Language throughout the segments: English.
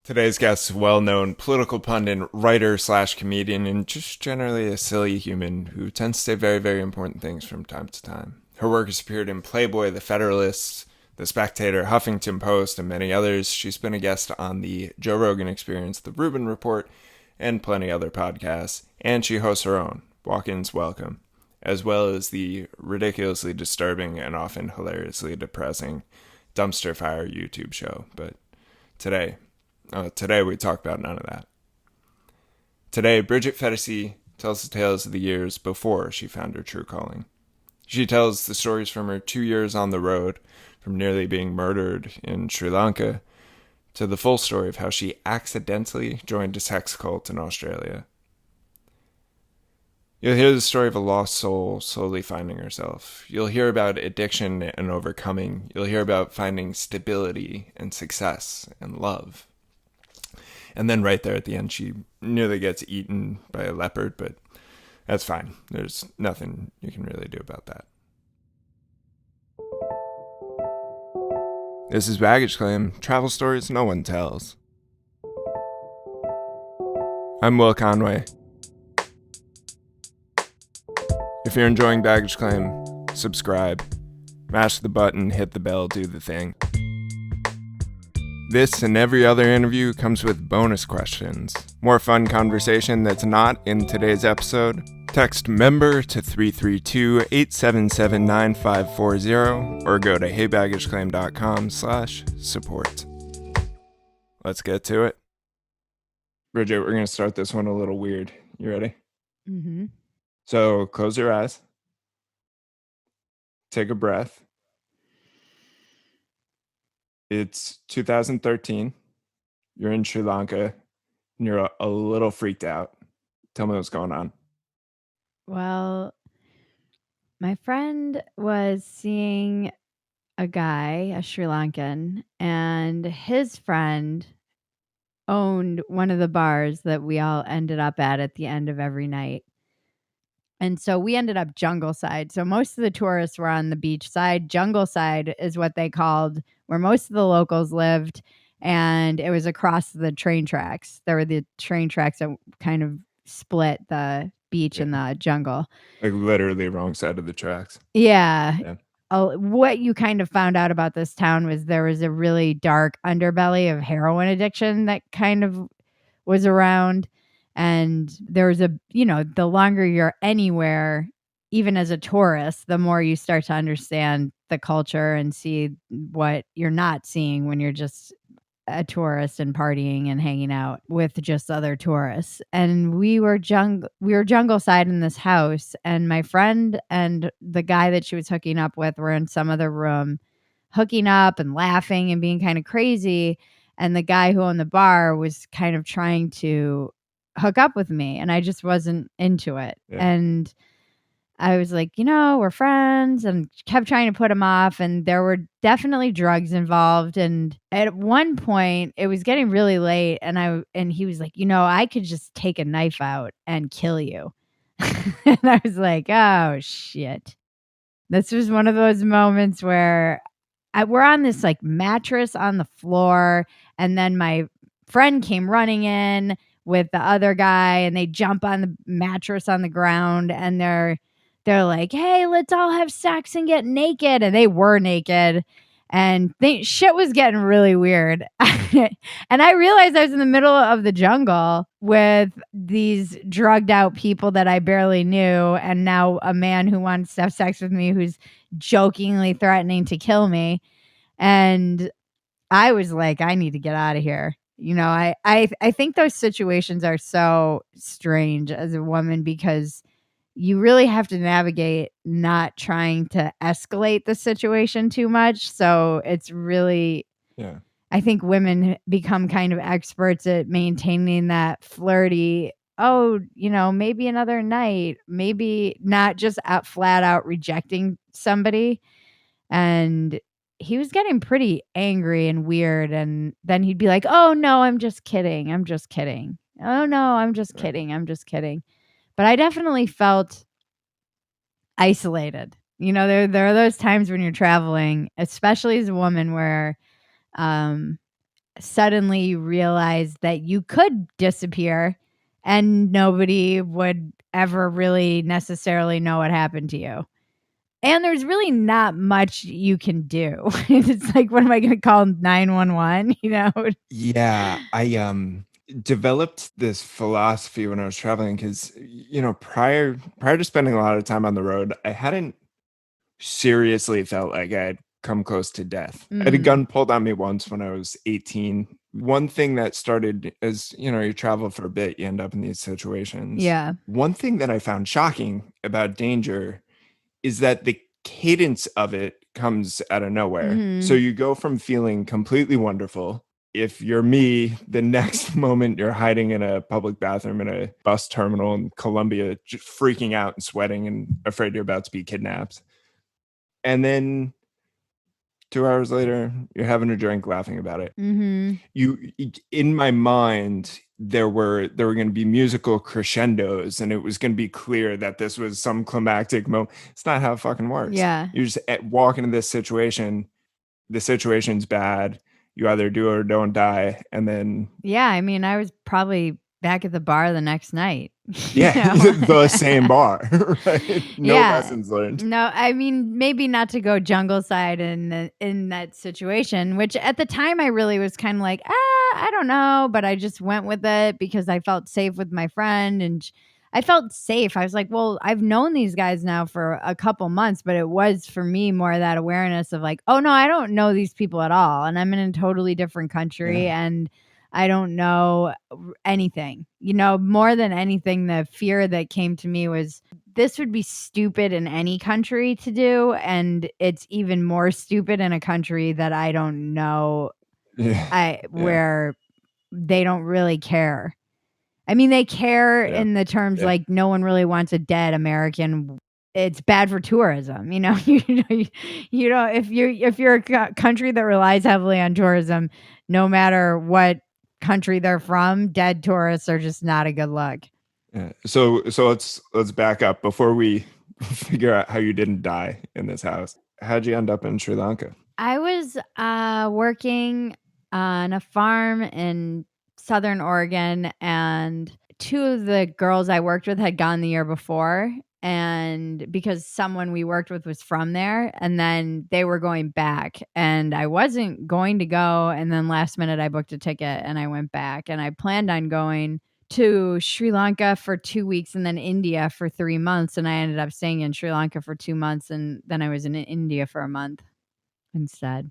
Today's guest is a well-known political pundit, writer slash comedian, and just generally a silly human who tends to say very, very important things from time to time. Her work has appeared in Playboy, The Federalist, The Spectator, Huffington Post, and many others. She's been a guest on the Joe Rogan Experience, The Rubin Report, and plenty other podcasts. And she hosts her own, Walk-Ins Welcome, as well as the ridiculously disturbing and often hilariously depressing Dumpster Fire YouTube show. But today we talk about none of that. Today, Bridget Phetasy tells the tales of the years before she found her true calling. She tells the stories from her 2 years on the road, from nearly being murdered in Sri Lanka, to the full story of how she accidentally joined a sex cult in Australia. You'll hear the story of a lost soul slowly finding herself. You'll hear about addiction and overcoming. You'll hear about finding stability and success and love. And then right there at the end, she nearly gets eaten by a leopard, but that's fine. There's nothing you can really do about that. This is Baggage Claim, travel stories no one tells. I'm Will Conway. If you're enjoying Baggage Claim, subscribe, mash the button, hit the bell, do the thing. This and every other interview comes with bonus questions. More fun conversation that's not in today's episode. Text MEMBER to 332-877-9540 or go to heybagageclaim.com/support. Let's get to it. Bridget, we're going to start this one a little weird. You ready? Mm-hmm. So close your eyes. Take a breath. It's 2013. You're in Sri Lanka, and you're a little freaked out. Tell me what's going on. Well, my friend was seeing a guy, a Sri Lankan, and his friend owned one of the bars that we all ended up at the end of every night. And so we ended up jungle side. So most of the tourists were on the beach side. Jungle side is what they called where most of the locals lived. And it was across the train tracks. There were the train tracks that kind of split the beach and the jungle. Like literally wrong side of the tracks. Yeah. What you kind of found out about this town was there was a really dark underbelly of heroin addiction that kind of was around. And there was the longer you're anywhere, even as a tourist, the more you start to understand the culture and see what you're not seeing when you're just a tourist and partying and hanging out with just other tourists. And we were jungle side in this house, and my friend and the guy that she was hooking up with were in some other room hooking up and laughing and being kind of crazy. And the guy who owned the bar was kind of trying to hook up with me, and I just wasn't into it. Yeah. And I was like, we're friends, and kept trying to put him off. And there were definitely drugs involved. And at one point it was getting really late, and he was like, I could just take a knife out and kill you. And I was like, oh shit. This was one of those moments where we're on this like mattress on the floor, and then my friend came running in with the other guy, and they jump on the mattress on the ground, and they're like, hey, let's all have sex and get naked. And they were naked, and shit was getting really weird. And I realized I was in the middle of the jungle with these drugged out people that I barely knew, and now a man who wants to have sex with me who's jokingly threatening to kill me. And I was like, I need to get out of here. I think those situations are so strange as a woman, because you really have to navigate not trying to escalate the situation too much. So it's really, I think women become kind of experts at maintaining that flirty, maybe another night, maybe not just flat out rejecting somebody. And he was getting pretty angry and weird. And then he'd be like, oh, no, I'm just kidding. I'm just kidding. Oh, no, I'm just kidding. I'm just kidding. But I definitely felt isolated. There are those times when you're traveling, especially as a woman, where suddenly you realize that you could disappear and nobody would ever really necessarily know what happened to you. And there's really not much you can do. It's like, what am I going to call 911? Yeah, I developed this philosophy when I was traveling because prior to spending a lot of time on the road, I hadn't seriously felt like I had come close to death. I had a gun pulled on me once when I was 18. One thing that started as, you travel for a bit, you end up in these situations. Yeah. One thing that I found shocking about danger is that the cadence of it comes out of nowhere. So you go from feeling completely wonderful. If you're me, the next moment you're hiding in a public bathroom in a bus terminal in Colombia, just freaking out and sweating and afraid you're about to be kidnapped. And then 2 hours later, you're having a drink, laughing about it. In my mind, there were going to be musical crescendos, and it was going to be clear that this was some climactic moment. It's not how it fucking works. Yeah. You just walk into this situation. The situation's bad. You either do it or don't die, and then Yeah, I mean, I was probably back at the bar the next night. the same bar, right? No Yeah. lessons learned. No, I mean, maybe not to go jungle side in that situation, which at the time I really was kind of like, I don't know, but I just went with it because I felt safe with my friend and I felt safe. I was like, well, I've known these guys now for a couple months, but it was for me more that awareness of like, oh no, I don't know these people at all. And I'm in a totally different country and I don't know anything. More than anything, the fear that came to me was this would be stupid in any country to do. And it's even more stupid in a country that I don't know where they don't really care. I mean, they care in the terms like no one really wants a dead American. It's bad for tourism. If you're a country that relies heavily on tourism, no matter what country they're from, dead tourists are just not a good look. Yeah. So let's back up before we figure out how you didn't die in this house. How'd you end up in Sri Lanka? I was working on a farm in Southern Oregon, and two of the girls I worked with had gone the year before, and because someone we worked with was from there, and then they were going back, and I wasn't going to go, and then last minute I booked a ticket and I went back, and I planned on going to Sri Lanka for 2 weeks and then India for 3 months, and I ended up staying in Sri Lanka for 2 months, and then I was in India for a month instead.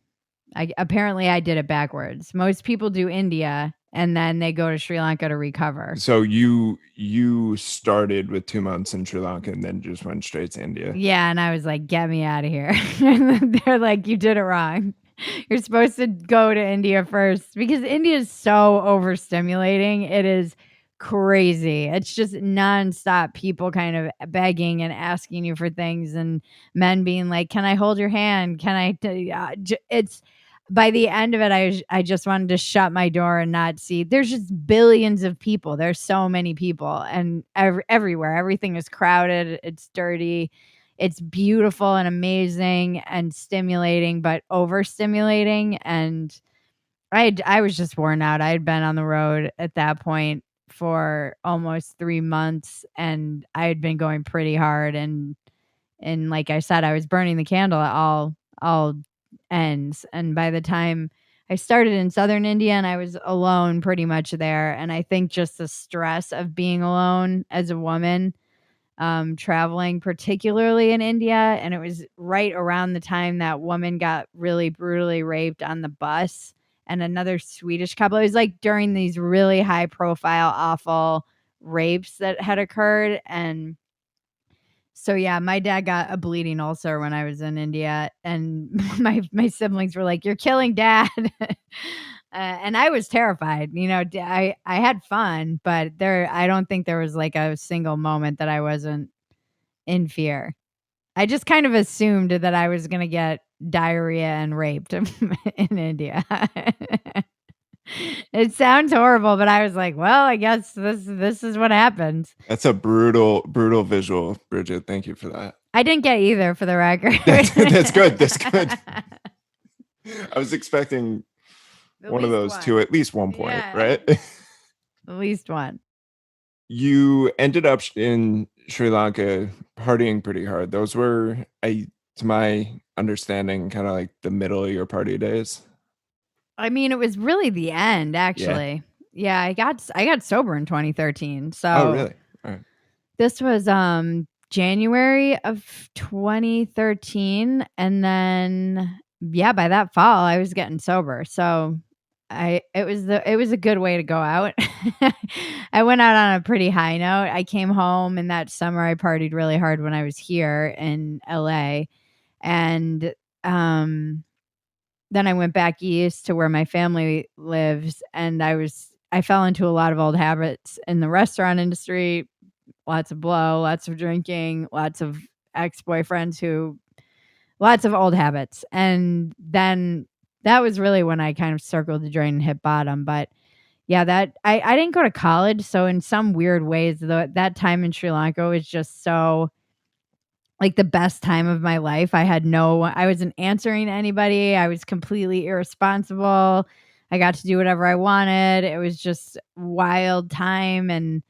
Apparently I did it backwards. Most people do India and then they go to Sri Lanka to recover. So you started with 2 months in Sri Lanka and then just went straight to India. Yeah, and I was like, get me out of here. They're like, you did it wrong. You're supposed to go to India first because India is so overstimulating. It is crazy. It's just nonstop people kind of begging and asking you for things and men being like, can I hold your hand? Can I? It's by the end of it, I just wanted to shut my door and not see. There's just billions of people. There's so many people and everywhere. Everything is crowded. It's dirty. It's beautiful and amazing and stimulating, but overstimulating. And I was just worn out. I had been on the road at that point for almost 3 months and I had been going pretty hard. And like I said, I was burning the candle at all ends. And by the time I started in Southern India and I was alone pretty much there. And I think just the stress of being alone as a woman, traveling, particularly in India. And it was right around the time that woman got really brutally raped on the bus and another Swedish couple. It was like during these really high profile, awful rapes that had occurred. And so yeah, my dad got a bleeding ulcer when I was in India, and my siblings were like, "You're killing Dad," and I was terrified. I had fun, but I don't think there was like a single moment that I wasn't in fear. I just kind of assumed that I was gonna get diarrhea and raped in India. It sounds horrible, but I was like, well, I guess this is what happens. That's a brutal visual, Bridget. Thank you for that. I didn't get either, for the record. That's good. That's good. I was expecting one of those two at least one point, Yeah. right? At least one. You ended up in Sri Lanka partying pretty hard. Those were, to my understanding, kind of like the middle of your party days. I mean, it was really the end, actually. Yeah, I got sober in 2013. So Oh, really? All right. this was January of 2013, and then by that fall I was getting sober. So it was a good way to go out. I went out on a pretty high note. I came home, and that summer I partied really hard when I was here in LA, and then I went back east to where my family lives, and I fell into a lot of old habits in the restaurant industry. Lots of blow, lots of drinking, lots of ex-boyfriends lots of old habits. And then that was really when I kind of circled the drain and hit bottom. But yeah, I didn't go to college. So in some weird ways, that time in Sri Lanka was just so like the best time of my life. I wasn't answering to anybody. I was completely irresponsible. I got to do whatever I wanted. It was just wild time and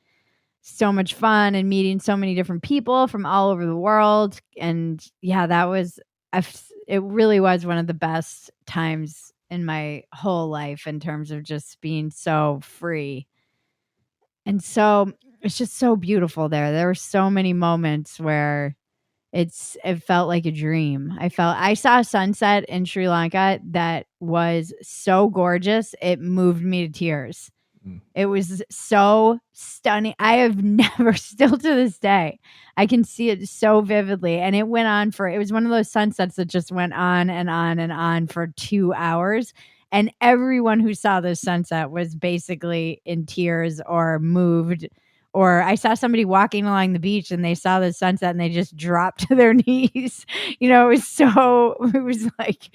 so much fun and meeting so many different people from all over the world. And yeah, it really was one of the best times in my whole life in terms of just being so free. And so it's just so beautiful there. There were so many moments where it felt like a dream. I saw a sunset in Sri Lanka that was so gorgeous, it moved me to tears. Mm. It was so stunning. I have never, still to this day, I can see it so vividly. And it was one of those sunsets that just went on and on and on for 2 hours. And everyone who saw this sunset was basically in tears or moved. Or I saw somebody walking along the beach and they saw the sunset and they just dropped to their knees. It was like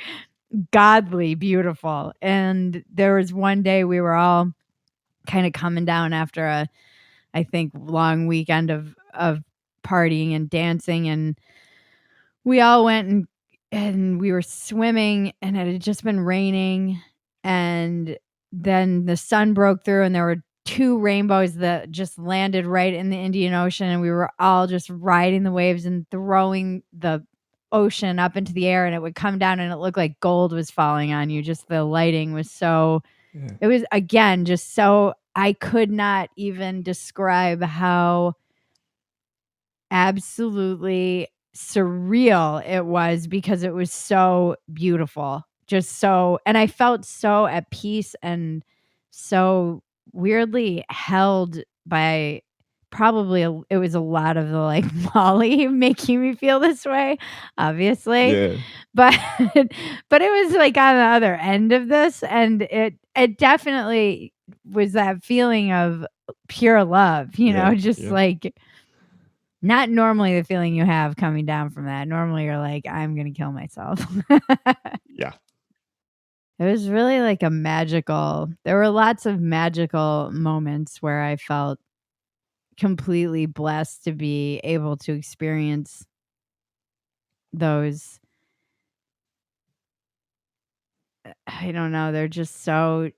godly beautiful. And there was one day we were all kind of coming down after I think long weekend of partying and dancing, and we all went and we were swimming, and it had just been raining, and then the sun broke through and there were two rainbows that just landed right in the Indian Ocean, and we were all just riding the waves and throwing the ocean up into the air, and it would come down and it looked like gold was falling on you. Just the lighting was so it was, again, just so I could not even describe how absolutely surreal it was because it was so beautiful. And I felt so at peace and so weirdly held by it was a lot of the like Molly making me feel this way, obviously. Yeah. But but it was like on the other end of this, and it definitely was that feeling of pure love, like not normally the feeling you have coming down from that. Normally you're like, I'm going to kill myself. Yeah. It was really like there were lots of magical moments where I felt completely blessed to be able to experience those. I don't know. They're just so,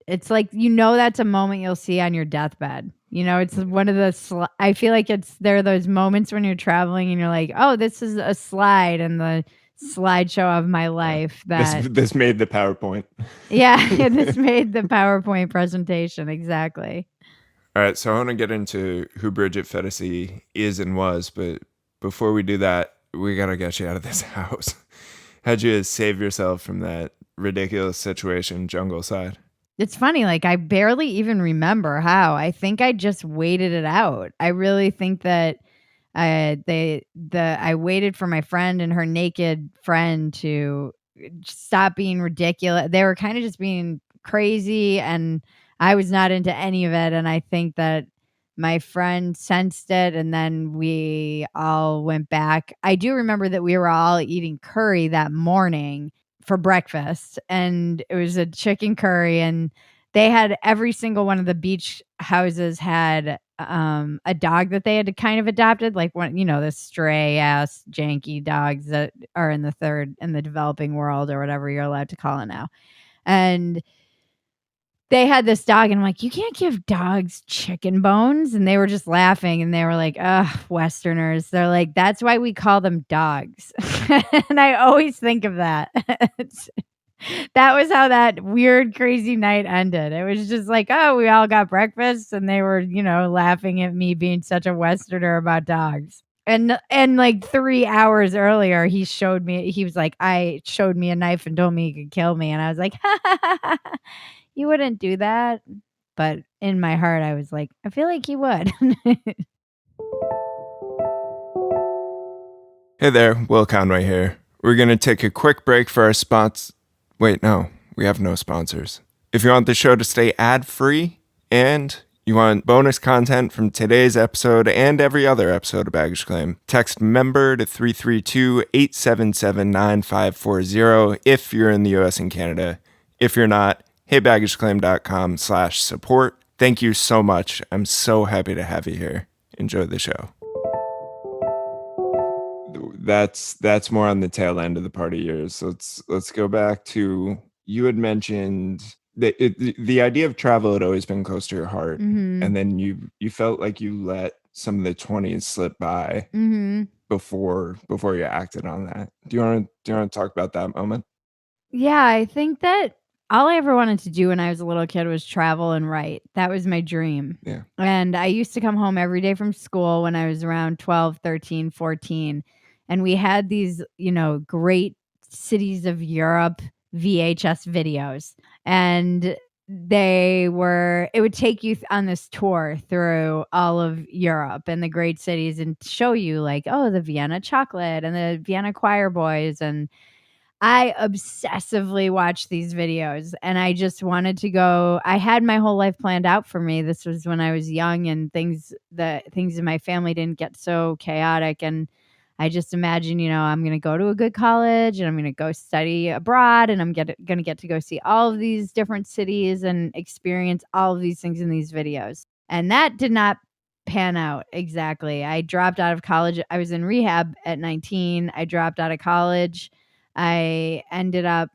it's like, that's a moment you'll see on your deathbed. It's one of the, I feel like there are those moments when you're traveling and you're like, oh, this is a slide in the slideshow of my life this made the PowerPoint. Yeah, this made the PowerPoint presentation. Exactly. All right, so I want to get into who Bridget Phetasy is and was, but before we do that, we got to get you out of this house. How'd you save yourself from that ridiculous situation, jungle side? It's funny, like I barely even remember how. I think I just waited it out. I really think that I waited for my friend and her naked friend to stop being ridiculous. They were kind of just being crazy, and I was not into any of it. And I think that my friend sensed it, and then we all went back. I do remember that we were all eating curry that morning for breakfast, and it was a chicken curry, and they had every single one of the beach houses had a dog that they had kind of adopted, like one, the stray ass janky dogs that are in the developing world or whatever you're allowed to call it now. And they had this dog, and I'm like, you can't give dogs chicken bones. And they were just laughing, and they were like, ugh, Westerners. They're like, that's why we call them dogs. And I always think of that. That was how that weird, crazy night ended. It was just like, oh, we all got breakfast, and they were, laughing at me being such a Westerner about dogs. And like 3 hours earlier, he was like, I showed me a knife and told me he could kill me. And I was like, you wouldn't do that. But in my heart, I was like, I feel like he would. Hey there, Will Conway here. We're going to take a quick break for our spots. Wait, no, we have no sponsors. If you want the show to stay ad-free and you want bonus content from today's episode and every other episode of Baggage Claim, text MEMBER to 332-877-9540 if you're in the US and Canada. If you're not, heybagageclaim.com/support. Thank you so much. I'm so happy to have you here. Enjoy the show. That's more on the tail end of the party years. So let's go back to, you had mentioned that the idea of travel had always been close to your heart, and then you felt like you let some of the 20s slip by before you acted on that. Do you want to talk about that moment? Yeah, I think that all I ever wanted to do when I was a little kid was travel and write. That was my dream. Yeah. And I used to come home every day from school when I was around 12, 13, 14. And we had these, great cities of Europe VHS videos. And it would take you on this tour through all of Europe and the great cities and show you like, oh, the Vienna chocolate and the Vienna choir boys. And I obsessively watched these videos, and I just wanted to go. I had my whole life planned out for me. This was when I was young, and things in my family didn't get so chaotic. And I just imagined, I'm going to go to a good college, and I'm going to go study abroad, and I'm going to get to go see all of these different cities and experience all of these things in these videos. And that did not pan out exactly. I dropped out of college. I was in rehab at 19. I dropped out of college. I ended up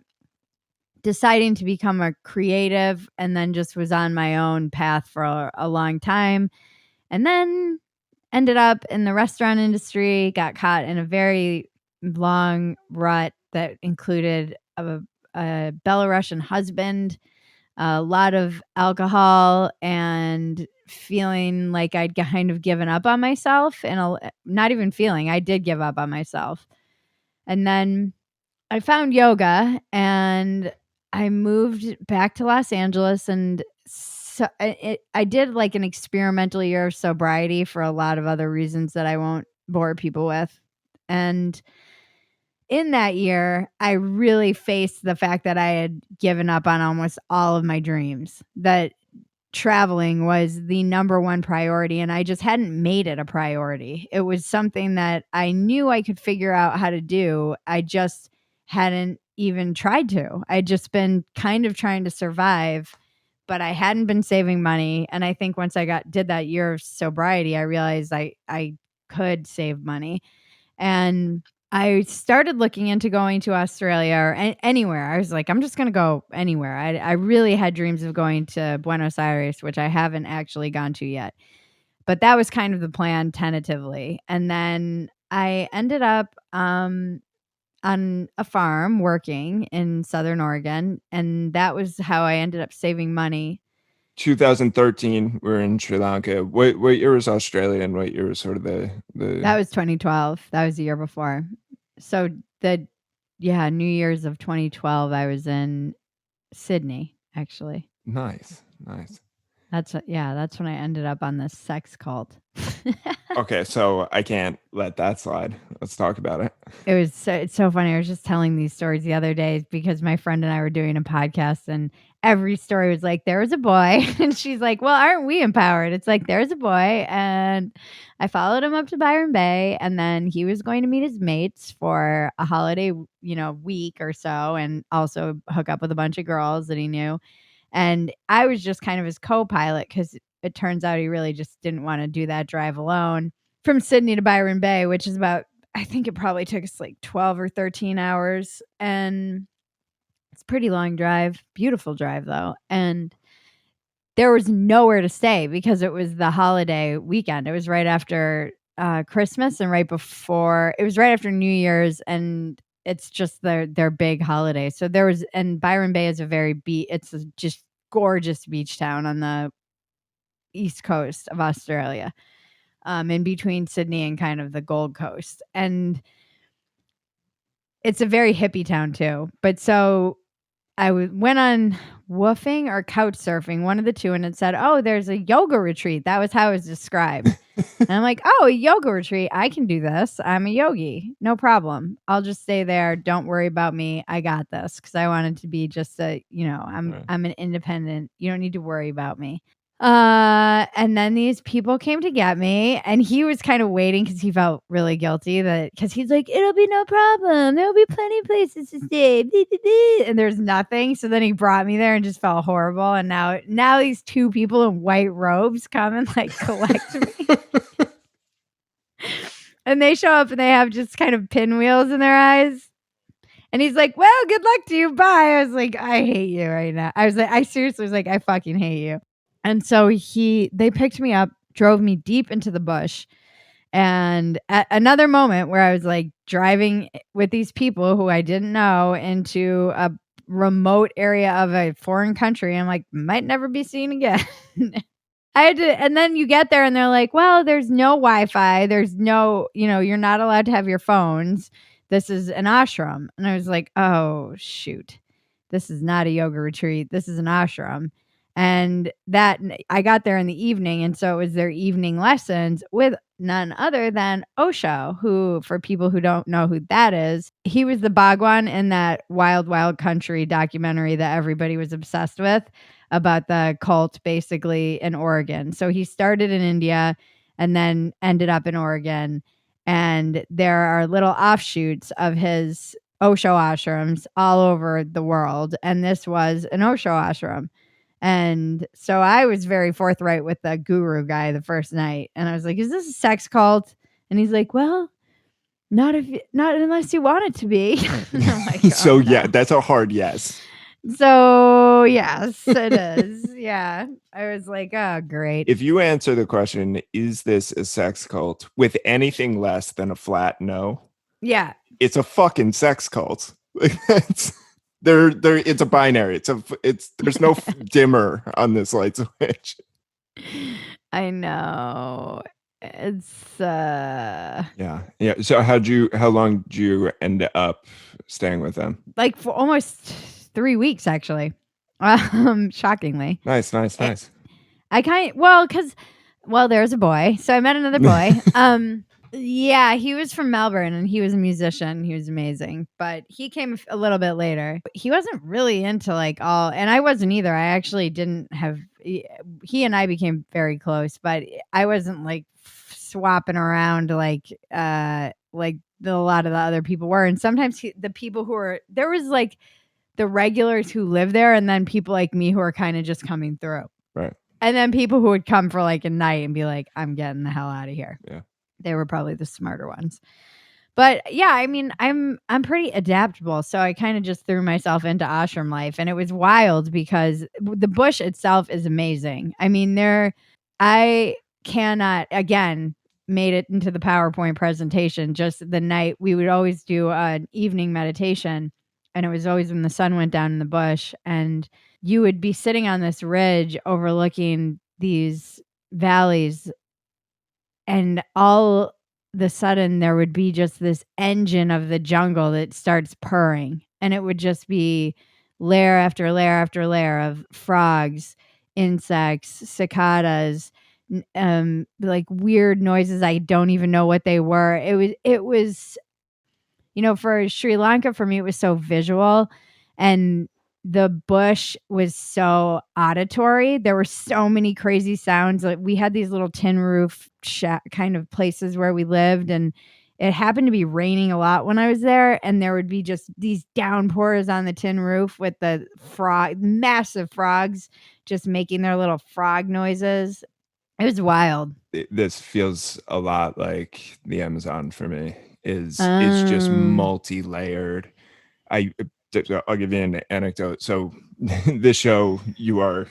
deciding to become a creative, and then just was on my own path for a long time. And then ended up in the restaurant industry, got caught in a very long rut that included a Belarusian husband, a lot of alcohol, and feeling like I'd kind of given up on myself. And not even feeling, I did give up on myself. And then I found yoga, and I moved back to Los Angeles, and so I did like an experimental year of sobriety for a lot of other reasons that I won't bore people with. And in that year, I really faced the fact that I had given up on almost all of my dreams, that traveling was the number one priority, and I just hadn't made it a priority. It was something that I knew I could figure out how to do. I just hadn't even tried to. I'd just been kind of trying to survive, but I hadn't been saving money. And I think once I did that year of sobriety, I realized I could save money. And I started looking into going to Australia or anywhere. I was like, I'm just going to go anywhere. I really had dreams of going to Buenos Aires, which I haven't actually gone to yet. But that was kind of the plan tentatively. And then I ended up on a farm working in Southern Oregon. And that was how I ended up saving money. 2013, we're in Sri Lanka. What year was Australia, and what year was sort of the That was 2012. That was the year before. So New Year's of 2012, I was in Sydney, actually. Nice. That's when I ended up on this sex cult. Okay, so I can't let that slide. Let's talk about it. It's so funny. I was just telling these stories the other day because my friend and I were doing a podcast, and every story was like, there was a boy. And she's like, well, aren't we empowered? It's like, there's a boy. And I followed him up to Byron Bay, and then he was going to meet his mates for a holiday, week or so, and also hook up with a bunch of girls that he knew. And I was just kind of his co-pilot, because it turns out he really just didn't want to do that drive alone from Sydney to Byron Bay, which is about, I think it probably took us like 12 or 13 hours. And it's a pretty long drive, beautiful drive though. And there was nowhere to stay because it was the holiday weekend. It was right after Christmas and right before, it was right after New Year's, and it's just their big holiday. So there was, and Byron Bay is a very it's a just gorgeous beach town on the east coast of Australia, in between Sydney and kind of the Gold Coast. And it's a very hippie town too. But so I went on woofing or couch surfing, one of the two, and it said, "Oh, there's a yoga retreat." That was how it was described. And I'm like, "Oh, a yoga retreat. I can do this. I'm a yogi. No problem. I'll just stay there. Don't worry about me. I got this." Because I wanted to be just I'm an independent. You don't need to worry about me. And then these people came to get me, and he was kind of waiting because he felt really guilty because he's like, "It'll be no problem. There'll be plenty of places to stay." And there's nothing. So then he brought me there and just felt horrible. And now these two people in white robes come and like collect me. And they show up and they have just kind of pinwheels in their eyes. And he's like, "Well, good luck to you. Bye." I was like, "I hate you right now." I was like, I seriously was like, "I fucking hate you." And so they picked me up, drove me deep into the bush. And at another moment where I was like driving with these people who I didn't know into a remote area of a foreign country, I'm like, might never be seen again. I had to, and then you get there and they're like, "Well, there's no Wi-Fi. There's no, you're not allowed to have your phones. This is an ashram." And I was like, "Oh, shoot. This is not a yoga retreat. This is an ashram." And that I got there in the evening. And so it was their evening lessons with none other than Osho, who, for people who don't know who that is, he was the Bhagwan in that Wild Wild Country documentary that everybody was obsessed with about the cult basically in Oregon. So he started in India and then ended up in Oregon. And there are little offshoots of his Osho ashrams all over the world. And this was an Osho ashram. And so I was very forthright with the guru guy the first night. And I was like, "Is this a sex cult?" And he's like, "Well, not unless you want it to be." And I'm like, "Oh, So no." yeah, that's a hard yes. So yes, it is. Yeah. I was like, "Oh, great." If you answer the question, "Is this a sex cult?" with anything less than a flat no, Yeah. it's a fucking sex cult. It's it's a binary. There's no dimmer on this light switch. I know. It's Yeah. So how long did you end up staying with them? like for almost 3 weeks actually. Shockingly. Nice. There's a boy. So I met another boy. Yeah, he was from Melbourne and he was a musician. He was amazing, but he came a little bit later. He wasn't really into like all, and I wasn't either. I actually didn't have. He and I became very close, but I wasn't like swapping around like a lot of the other people were. And sometimes the people who were there was like the regulars who live there, and then people like me who are kind of just coming through. Right. And then people who would come for like a night and be like, "I'm getting the hell out of here." Yeah. They were probably the smarter ones. But yeah, I mean, I'm pretty adaptable, so I kind of just threw myself into ashram life, and it was wild because the bush itself is amazing. I mean, I cannot again made it into the PowerPoint presentation. Just the night we would always do an evening meditation, and it was always when the sun went down in the bush, and you would be sitting on this ridge overlooking these valleys, and all the sudden there would be just this engine of the jungle that starts purring, and it would just be layer after layer after layer of frogs, insects, cicadas, like weird noises. I don't even know what they were. It was for Sri Lanka, for me, it was so visual, and the bush was so auditory. There were so many crazy sounds. Like we had these little tin roof kind of places where we lived, and it happened to be raining a lot when I was there, and there would be just these downpours on the tin roof with the massive frogs just making their little frog noises. It was wild. This feels a lot like the Amazon for me. It's just multi-layered. I'll give you an anecdote. So this show you are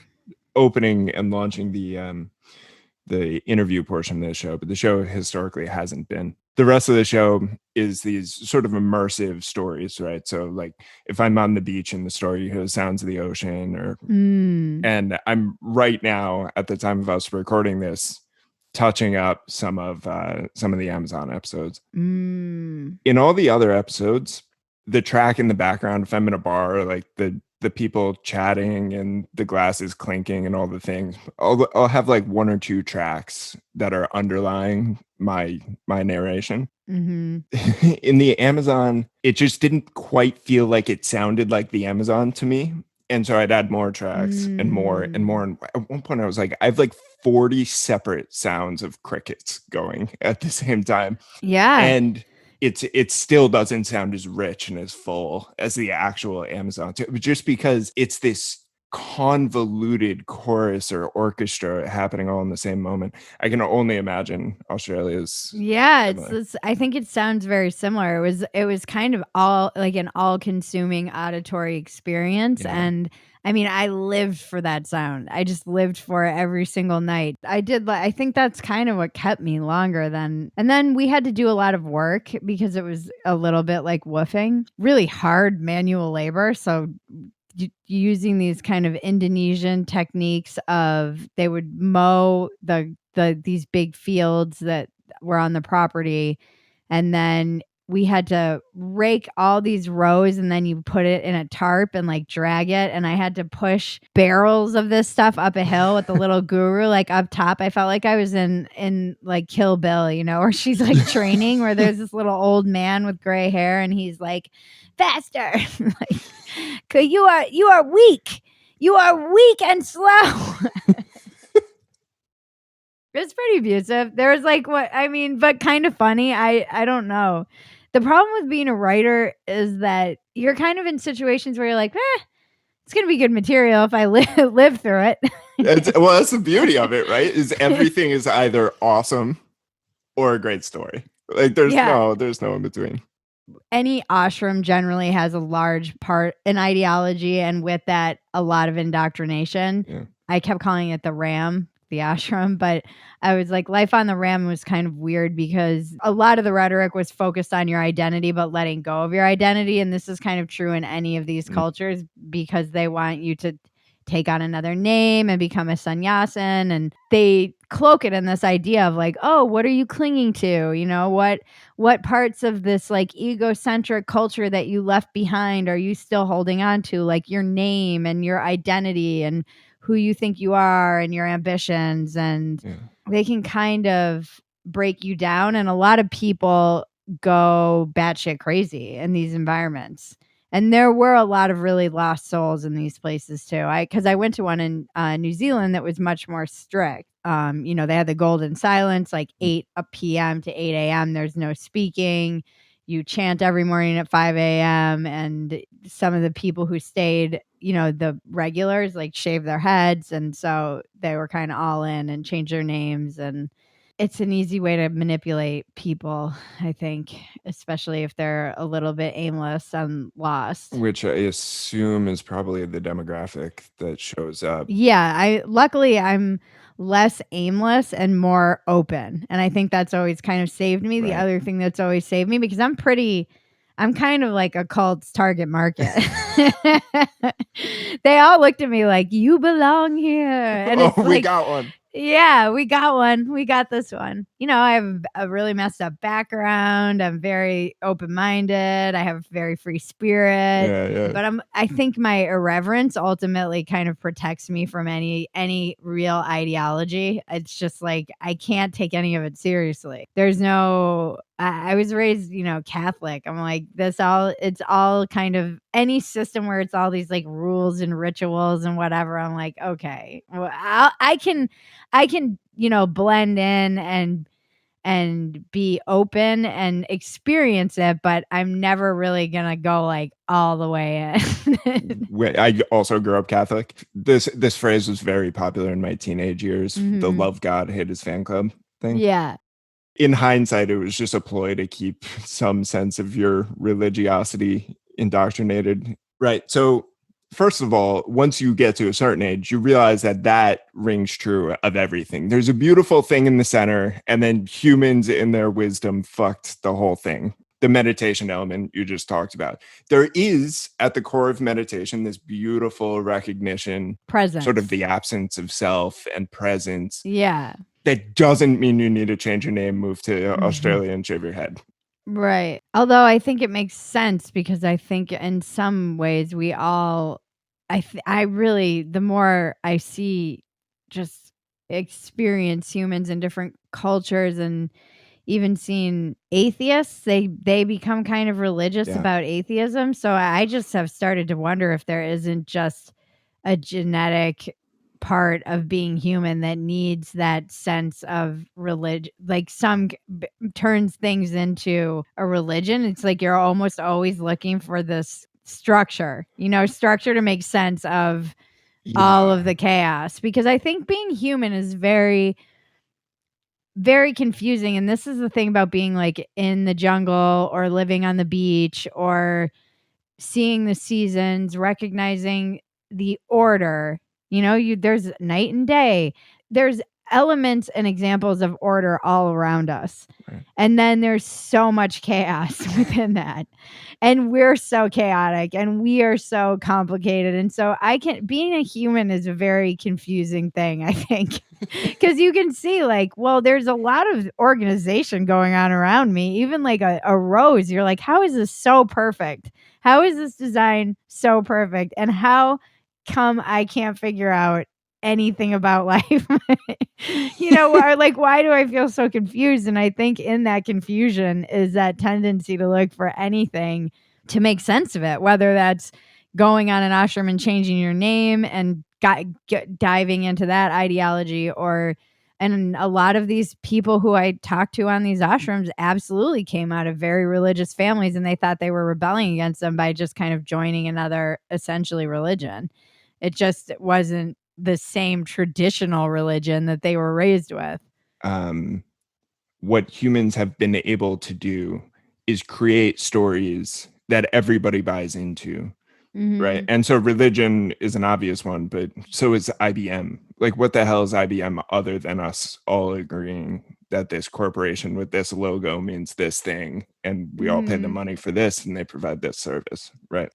opening and launching the interview portion of the show, but the show historically hasn't been. The rest of the show is these sort of immersive stories, right? So like if I'm on the beach in the story, you hear the sounds of the ocean, or and I'm right now at the time of us recording this touching up some of the Amazon episodes. In all the other episodes, the track in the background, if I'm in a bar, like the people chatting and the glasses clinking and all the things, I'll have like one or two tracks that are underlying my narration. In the Amazon, it just didn't quite feel like it sounded like the Amazon to me. And so I'd add more tracks and more and more. And at one point I was like, I have like 40 separate sounds of crickets going at the same time. Yeah. And it still doesn't sound as rich and as full as the actual Amazon, just because it's this convoluted chorus or orchestra happening all in the same moment. I can only imagine Australia's. Yeah, I think it sounds very similar. It was kind of all like an all-consuming auditory experience, and I mean, I lived for that sound. I just lived for it every single night. I think that's kind of what kept me longer than. And then we had to do a lot of work because it was a little bit like woofing, really hard manual labor. So using these kind of Indonesian techniques of they would mow these big fields that were on the property, and then we had to rake all these rows, and then you put it in a tarp and like drag it, and I had to push barrels of this stuff up a hill with the little guru like up top. I felt like I was in like Kill Bill, you know, where she's like training, where there's this little old man with gray hair and he's like, faster. Like, 'cause you are weak. You are weak and slow. It's pretty abusive. There's like but kind of funny. I don't know. The problem with being a writer is that you're kind of in situations where you're like, it's going to be good material if I live through it. That's the beauty of it, right? Is everything is either awesome or a great story. Like there's no in between. Any ashram generally has a large part in ideology, and with that, a lot of indoctrination. Yeah. I kept calling it the RAM, the ashram, but I was like, life on the RAM was kind of weird because a lot of the rhetoric was focused on your identity, but letting go of your identity. And this is kind of true in any of these cultures because they want you to take on another name and become a sannyasin, and they cloak it in this idea of like, oh, what are you clinging to? You know, what parts of this like egocentric culture that you left behind are you still holding on to, like your name and your identity and who you think you are and your ambitions, and they can kind of break you down, and a lot of people go batshit crazy in these environments. And there were a lot of really lost souls in these places too. Because I went to one in New Zealand that was much more strict. You know, they had the golden silence, like 8 p.m. to 8 a.m. There's no speaking. You chant every morning at 5 a.m. And some of the people who stayed, you know, the regulars, like shave their heads. And so they were kind of all in and changed their names. And it's an easy way to manipulate people, I think, especially if they're a little bit aimless and lost. Which I assume is probably the demographic that shows up. Yeah, luckily I'm less aimless and more open. And I think that's always kind of saved me. Right. The other thing that's always saved me, because I'm kind of like a cult's target market. They all looked at me like, you belong here. And it's we got one. Yeah, we got one. We got this one. You know, I have a really messed up background. I'm very open-minded. I have a very free spirit. Yeah. But I think my irreverence ultimately kind of protects me from any real ideology. It's just like I can't take any of it seriously. There's no I was raised, you know, Catholic. I'm like, it's all kind of any system where it's all these like rules and rituals and whatever. I'm like, okay, well, I can, you know, blend in and be open and experience it, but I'm never really gonna go like all the way in. I also grew up Catholic. This phrase was very popular in my teenage years. Mm-hmm. The love God, hate his fan club thing. Yeah. In hindsight, it was just a ploy to keep some sense of your religiosity indoctrinated. Right. So first of all, once you get to a certain age, you realize that that rings true of everything. There's a beautiful thing in the center, and then humans in their wisdom fucked the whole thing. The meditation element you just talked about. There is at the core of meditation this beautiful recognition, Presence. sort of the absence of self and presence. Yeah. That doesn't mean you need to change your name, move to Australia, and shave your head. Right. Although I think it makes sense because I think in some ways we all, I really, the more I see, just experience humans in different cultures and even seeing atheists, they become kind of religious Yeah. about atheism. So I just have started to wonder if there isn't just a genetic part of being human that needs that sense of religion, like turns things into a religion. It's like you're almost always looking for this structure, structure to make sense of all of the chaos, because I think being human is very, very confusing. And this is the thing about being like in the jungle or living on the beach or seeing the seasons, recognizing the order. There's night and day. There's elements and examples of order all around us. Right. And then there's so much chaos within that. And we're so chaotic and we are so complicated. And so being a human is a very confusing thing, I think. Because you can see, like, well, there's a lot of organization going on around me. Even like a rose, you're like, how is this so perfect? How is this design so perfect? And how come I can't figure out anything about life? Or like, why do I feel so confused? And I think in that confusion is that tendency to look for anything to make sense of it, whether that's going on an ashram and changing your name and diving into that ideology, and a lot of these people who I talked to on these ashrams absolutely came out of very religious families, and they thought they were rebelling against them by just kind of joining another essentially religion. It just wasn't the same traditional religion that they were raised with. What humans have been able to do is create stories that everybody buys into. Right. And so religion is an obvious one, but so is IBM. Like, what the hell is IBM other than us all agreeing that this corporation with this logo means this thing, and we all pay the money for this, and they provide this service. Right.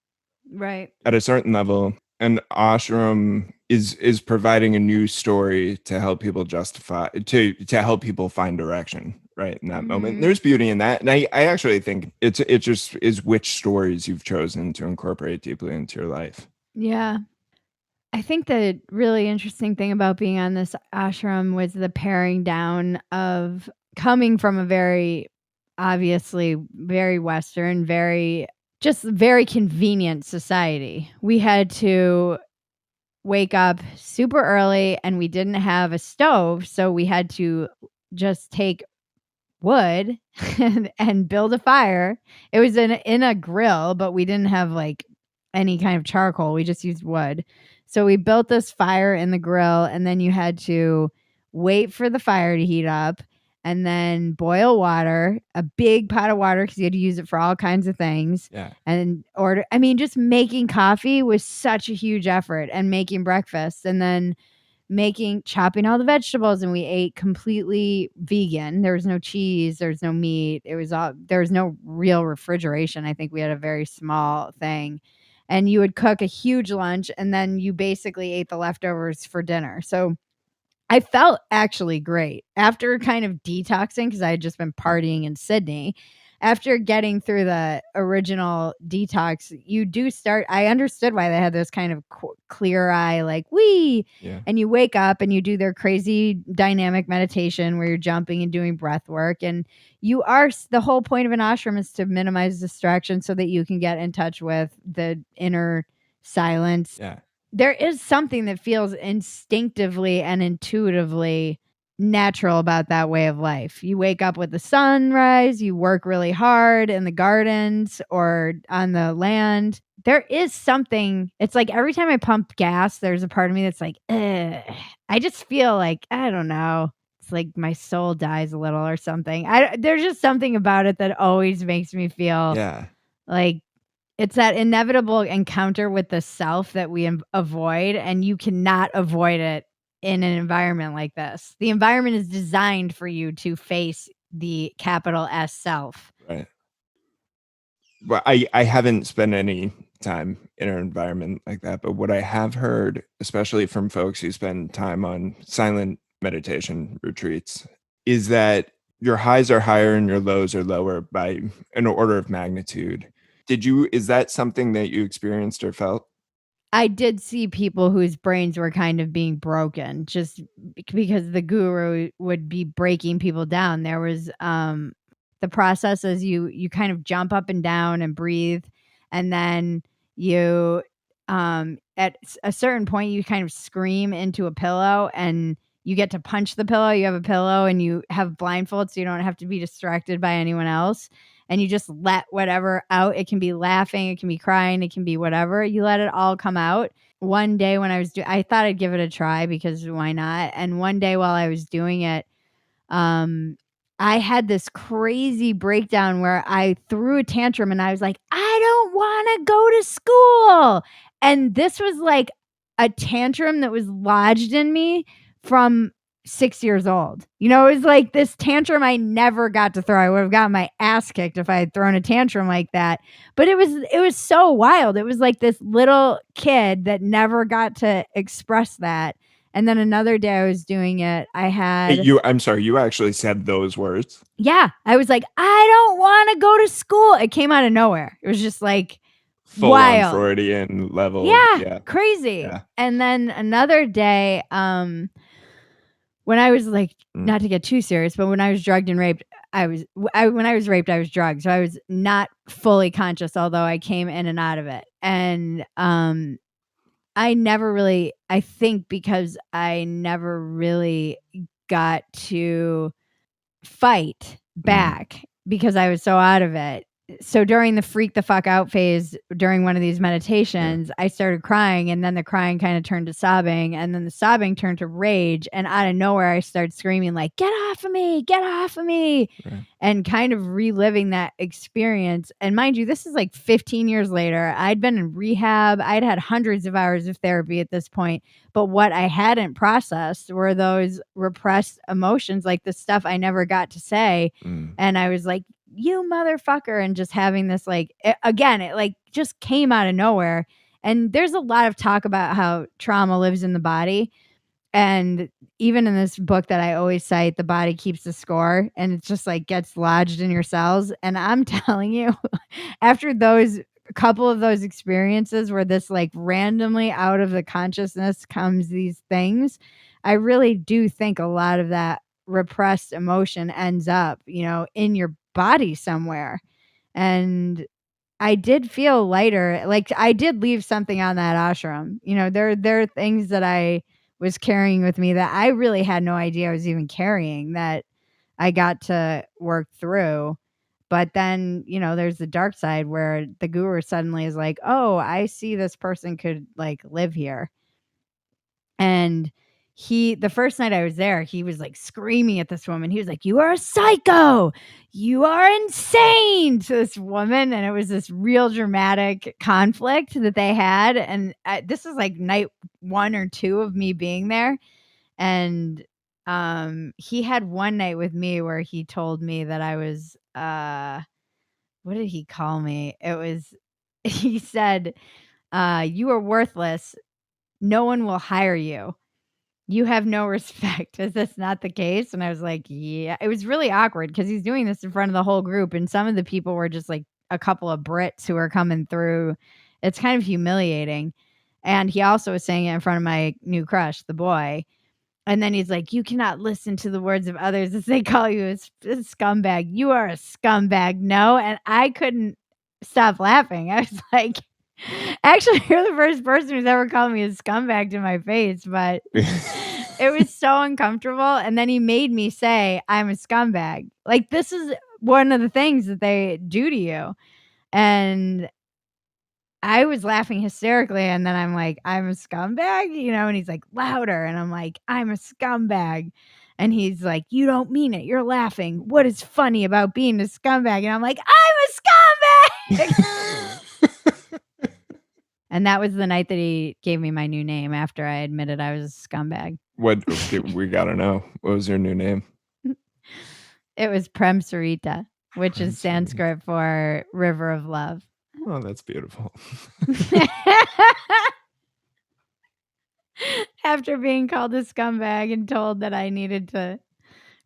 Right. At a certain level, an ashram is providing a new story to help people justify, to help people find direction. Right, in that moment, there's beauty in that, and I actually think it just is which stories you've chosen to incorporate deeply into your life. Yeah. I think the really interesting thing about being on this ashram was the paring down of coming from a very, obviously, very Western, very convenient society. We had to wake up super early and we didn't have a stove. So we had to just take wood and build a fire. It was in a grill, but we didn't have like any kind of charcoal. We just used wood. So we built this fire in the grill, and then you had to wait for the fire to heat up and then boil water, a big pot of water, because you had to use it for all kinds of things. Yeah. And just making coffee was such a huge effort, and making breakfast, and then chopping all the vegetables, and we ate completely vegan. There was no cheese, there's no meat. There was no real refrigeration. I think we had a very small thing. And you would cook a huge lunch, and then you basically ate the leftovers for dinner. So I felt actually great after kind of detoxing, because I had just been partying in Sydney. After getting through the original detox, you do start. I understood why they had this kind of clear eye, like, and you wake up and you do their crazy dynamic meditation where you're jumping and doing breath work. And the whole point of an ashram is to minimize distraction so that you can get in touch with the inner silence. Yeah. There is something that feels instinctively and intuitively natural about that way of life. You wake up with the sunrise, you work really hard in the gardens or on the land. There is something, it's like every time I pump gas, there's a part of me that's like, ugh. I just feel like, I don't know. It's like my soul dies a little or something. There's just something about it that always makes me feel like It's that inevitable encounter with the self that we avoid, and you cannot avoid it in an environment like this. The environment is designed for you to face the capital S self. Right. Well, I haven't spent any time in an environment like that, but what I have heard, especially from folks who spend time on silent meditation retreats, is that your highs are higher and your lows are lower by an order of magnitude. Is that something that you experienced or felt? I did see people whose brains were kind of being broken just because the guru would be breaking people down. There was the process is you kind of jump up and down and breathe, and then you at a certain point you kind of scream into a pillow, and you get to punch the pillow. You have a pillow and you have blindfold so you don't have to be distracted by anyone else, and you just let whatever out. It can be laughing, it can be crying, it can be whatever. You let it all come out. One day when I thought I'd give it a try because why not? And one day while I was doing it, um, I had this crazy breakdown where I threw a tantrum and I was like, I don't want to go to school. And this was like a tantrum that was lodged in me from 6 years old. You know, it was like this tantrum I never got to throw. I would have gotten my ass kicked if I had thrown a tantrum like that. But it was so wild. It was like this little kid that never got to express that. And then another day I was doing it. I'm sorry, you actually said those words. Yeah, I was like, I don't want to go to school. It came out of nowhere. It was just like Full on wild. Freudian level. Yeah, Yeah. crazy. Yeah. And then another day, when I was like, not to get too serious, but when I was drugged and raped, when I was raped, I was drugged. So I was not fully conscious, although I came in and out of it. And I never really, I think because I never really got to fight back because I was so out of it. So during the freak the fuck out phase, during one of these meditations, I started crying, and then the crying kind of turned to sobbing, and then the sobbing turned to rage, and out of nowhere I started screaming like, get off of me, get off of me. Right. And kind of reliving that experience. And mind you, this is like 15 years later. I'd been in rehab. I'd had hundreds of hours of therapy at this point. But what I hadn't processed were those repressed emotions, like the stuff I never got to say. And I was like, you motherfucker. And just having this, like, it like just came out of nowhere. And there's a lot of talk about how trauma lives in the body. And even in this book that I always cite, the body keeps the score, and it just like gets lodged in your cells. And I'm telling you, after those couple of those experiences where this like randomly out of the consciousness comes these things, I really do think a lot of that repressed emotion ends up, in your body somewhere. And I did feel lighter. Like I did leave something on that ashram. There are things that I was carrying with me that I really had no idea I was even carrying that I got to work through. But then, there's the dark side where the guru suddenly is like, "Oh, I see this person could like live here." And the first night I was there, he was like screaming at this woman. He was like, "You are a psycho. You are insane," to this woman. And it was this real dramatic conflict that they had. And this is like night 1 or 2 of me being there. And he had one night with me where he told me that I was, what did he call me? It was, he said, "You are worthless. No one will hire you. You have no respect. Is this not the case?" And I was like, yeah. It was really awkward because he's doing this in front of the whole group. And some of the people were just like a couple of Brits who are coming through. It's kind of humiliating. And he also was saying it in front of my new crush, the boy. And then he's like, "You cannot listen to the words of others as they call you a scumbag. You are a scumbag." No. And I couldn't stop laughing. I was like, actually, you're the first person who's ever called me a scumbag to my face, but it was so uncomfortable. And then he made me say, "I'm a scumbag." Like, this is one of the things that they do to you. And I was laughing hysterically. And then I'm like, "I'm a scumbag," and he's like, "Louder." And I'm like, "I'm a scumbag." And he's like, "You don't mean it. You're laughing. What is funny about being a scumbag?" And I'm like, "I'm a scumbag." And that was the night that he gave me my new name after I admitted I was a scumbag. What we gotta know? What was your new name? It was Prem Sarita, which is Sanskrit for River of Love. Oh, that's beautiful. After being called a scumbag and told that I needed to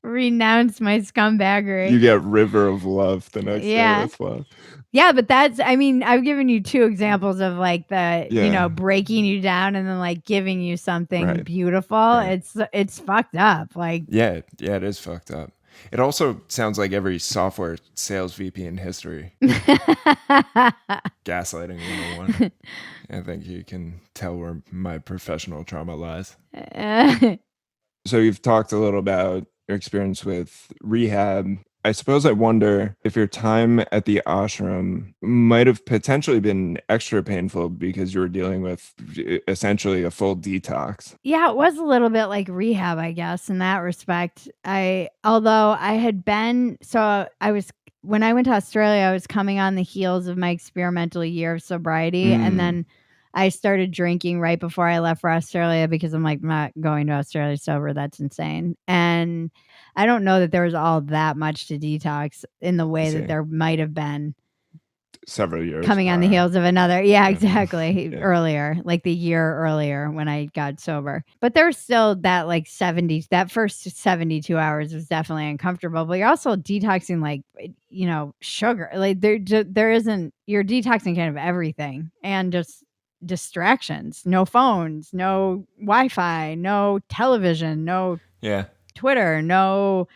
renounce my scumbaggery. You get River of Love the next day. That's love. Yeah, but that's, I mean, I've given you two examples of like the, breaking you down and then like giving you something beautiful. Right. It's fucked up. Like, yeah, it is fucked up. It also sounds like every software sales VP in history. Gaslighting 101. I think you can tell where my professional trauma lies. So you've talked a little about your experience with rehab. I suppose I wonder if your time at the ashram might have potentially been extra painful because you were dealing with essentially a full detox. Yeah, it was a little bit like rehab, I guess, in that respect. Although I had been, when I went to Australia, I was coming on the heels of my experimental year of sobriety. And then I started drinking right before I left for Australia because I'm like, I'm not going to Australia sober. That's insane. And I don't know that there was all that much to detox in the way that there might have been several years coming on the heels of another. Yeah, exactly. Yeah. Earlier, like the year earlier when I got sober. But there's still that like that first 72 hours was definitely uncomfortable. But you're also detoxing like, sugar. Like there isn't, you're detoxing kind of everything and just distractions. No phones, no Wi-Fi, no television, no Twitter, no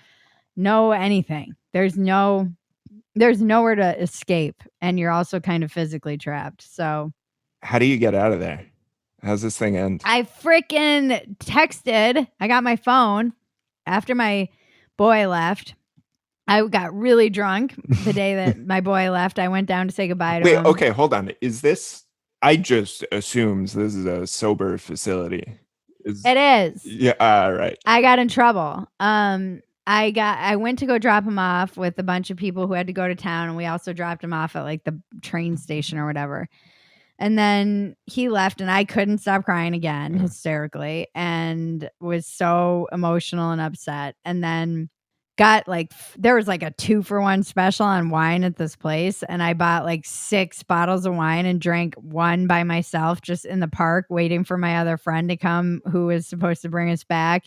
anything. There's nowhere to escape, and you're also kind of physically trapped. So how do you get out of there? How's this thing end? I freaking texted. I got my phone after my boy left. I got really drunk the day that my boy left. I went down to say goodbye to him. Wait, okay, hold on. Is this, I just assumes this is a sober facility. It is. Yeah, right. I got in trouble. I went to go drop him off with a bunch of people who had to go to town, and we also dropped him off at like the train station or whatever. And then he left, and I couldn't stop crying again, hysterically, and was so emotional and upset. And then got like, there was like a 2-for-1 special on wine at this place, and I bought like 6 bottles of wine and drank one by myself just in the park waiting for my other friend to come who was supposed to bring us back.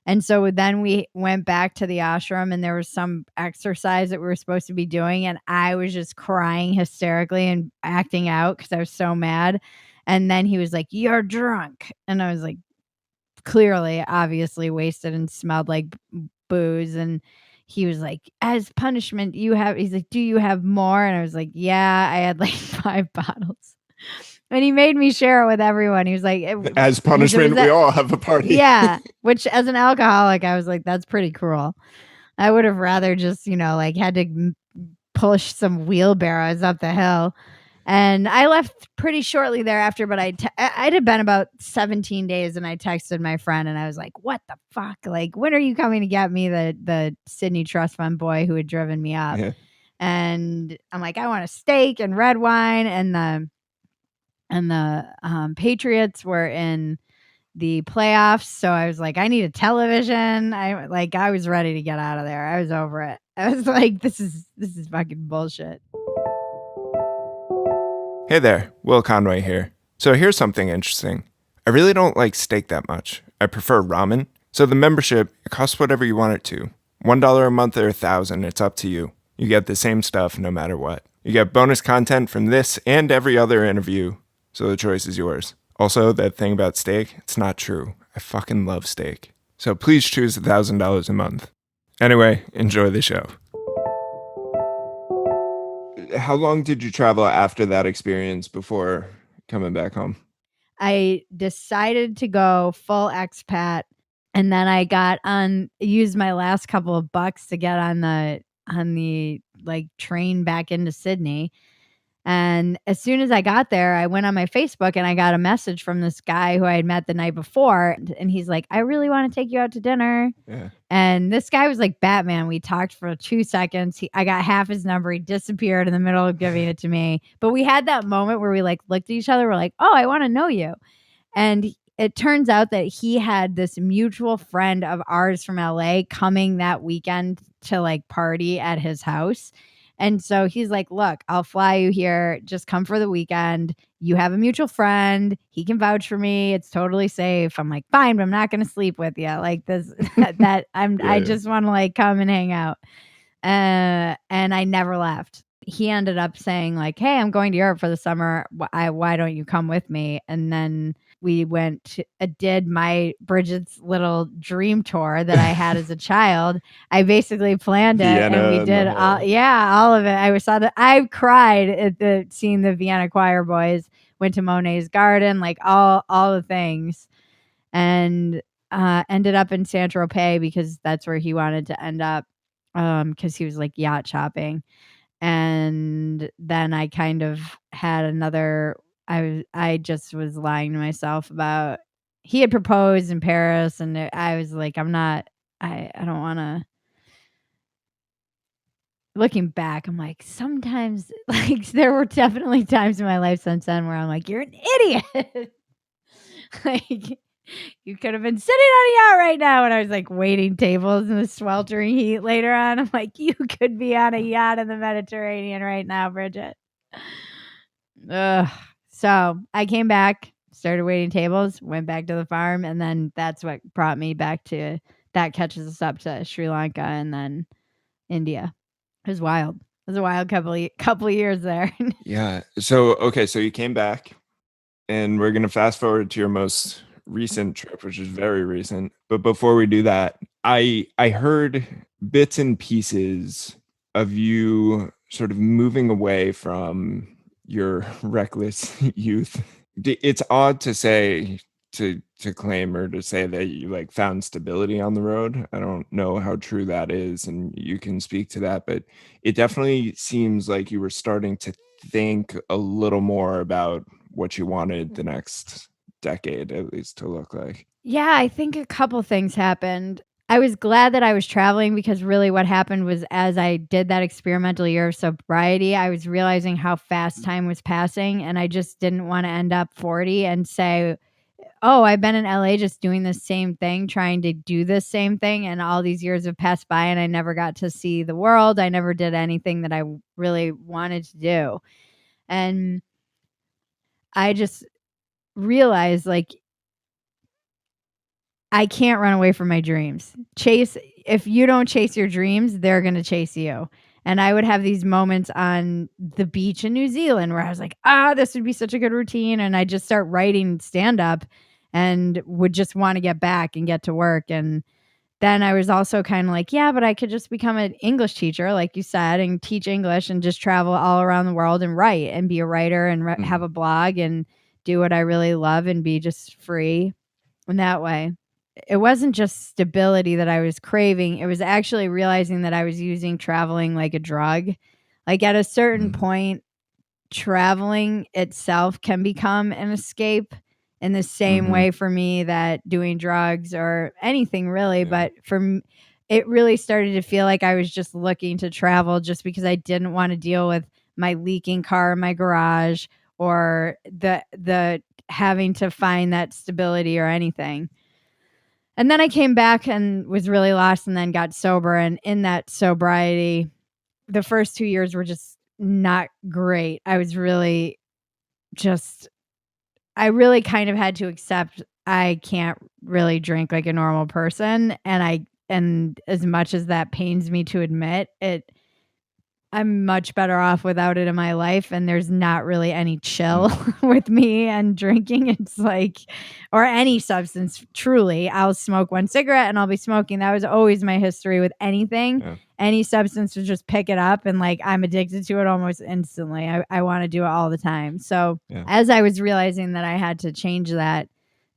And so then we went back to the ashram, and there was some exercise that we were supposed to be doing. And I was just crying hysterically and acting out because I was so mad. And then he was like, "You're drunk." And I was like, clearly, obviously wasted and smelled like booze. And he was like, "As punishment, he's like, do you have more?" And I was like, "Yeah, I had like 5 bottles. And he made me share it with everyone. He was like, as punishment, we all have a party. Yeah. Which as an alcoholic, I was like, that's pretty cruel. I would have rather just, like had to push some wheelbarrows up the hill. And I left pretty shortly thereafter, but it had been about 17 days, and I texted my friend and I was like, what the fuck? Like, when are you coming to get me, the Sydney Trust Fund boy who had driven me up? Yeah. And I'm like, I want a steak and red wine. And the Patriots were in the playoffs, so I was like, I need a television. I was ready to get out of there. I was over it. I was like, this is fucking bullshit. Hey there, Will Conway here. So here's something interesting. I really don't like steak that much. I prefer ramen. So the membership, it costs whatever you want it to. $1 a month or $1,000, it's up to you. You get the same stuff no matter what. You get bonus content from this and every other interview. So the choice is yours. Also, that thing about steak, it's not true. I fucking love steak. So please choose $1,000 a month. Anyway, enjoy the show. How long did you travel after that experience before coming back home? I decided to go full expat, and then used my last couple of bucks to get on the like train back into Sydney. And as soon as I got there, I went on my Facebook and I got a message from this guy who I had met the night before. And he's like, I really want to take you out to dinner. Yeah. And this guy was like Batman. We talked for 2 seconds. I got half his number. He disappeared in the middle of giving it to me. But we had that moment where we like looked at each other. We're like, oh, I want to know you. And it turns out that he had this mutual friend of ours from LA coming that weekend to like party at his house. And so he's like, look, I'll fly you here. Just come for the weekend. You have a mutual friend. He can vouch for me. It's totally safe. I'm like, fine, but I'm not going to sleep with you. Like this, I just want to like come and hang out. And I never left. He ended up saying like, hey, I'm going to Europe for the summer. Why don't you come with me? And then we went to, did my Bridget's little dream tour that I had as a child. I basically planned it Vienna and we and did the whole- all of it. I cried at seeing the Vienna Choir Boys, went to Monet's Garden, like all the things. And ended up in Saint-Tropez because that's where he wanted to end up, because he was like yacht shopping. And then I kind of had another. I just was lying to myself about he had proposed in Paris, and I was like, I'm not. I don't want to. Looking back, I'm like, sometimes like there were definitely times in my life since then where I'm like, you're an idiot. Like you could have been sitting on a yacht right now. And I was like waiting tables in the sweltering heat later on. I'm like, you could be on a yacht in the Mediterranean right now, Bridget. Ugh. So I came back, started waiting tables, went back to the farm, and then that's what brought me back to that catches us up to Sri Lanka and then India. It was wild. It was a wild couple of years there. Yeah. So, okay. So you came back, and we're going to fast forward to your most recent trip, which is very recent. But before we do that, I heard bits and pieces of you sort of moving away from your reckless youth. It's odd to say to claim or to say that you like found stability on the road. I don't know how true that is, and you can speak to that, but it definitely seems like you were starting to think a little more about what you wanted the next decade at least to look like. Yeah, I think a couple things happened. I was glad that I was traveling because really what happened was as I did that experimental year of sobriety, I was realizing how fast time was passing, and I just didn't want to end up 40 and say, oh, I've been in LA just doing the same thing, trying to do the same thing. And all these years have passed by and I never got to see the world. I never did anything that I really wanted to do. And I just realized like, I can't run away from my dreams. If you don't chase your dreams, they're going to chase you. And I would have these moments on the beach in New Zealand where I was like, this would be such a good routine. And I just start writing stand up and would just want to get back and get to work. And then I was also kind of like, yeah, but I could just become an English teacher, like you said, and teach English and just travel all around the world and write and be a writer and have a blog and do what I really love and be just free in that way. It wasn't just stability that I was craving. It was actually realizing that I was using traveling like a drug. Like at a certain point, traveling itself can become an escape in the same way for me that doing drugs or anything really. Yeah. But it really started to feel like I was just looking to travel just because I didn't want to deal with my leaking car in my garage or the having to find that stability or anything. And then I came back and was really lost and then got sober. And in that sobriety, the first 2 years were just not great. I was really I really kind of had to accept I can't really drink like a normal person. And as much as that pains me to admit, I'm much better off without it in my life. And there's not really any chill with me and drinking. It's like, or any substance, truly. I'll smoke one cigarette and I'll be smoking. That was always my history with anything. Yeah. Any substance to just pick it up and like I'm addicted to it almost instantly. I want to do it all the time. So as I was realizing that I had to change that,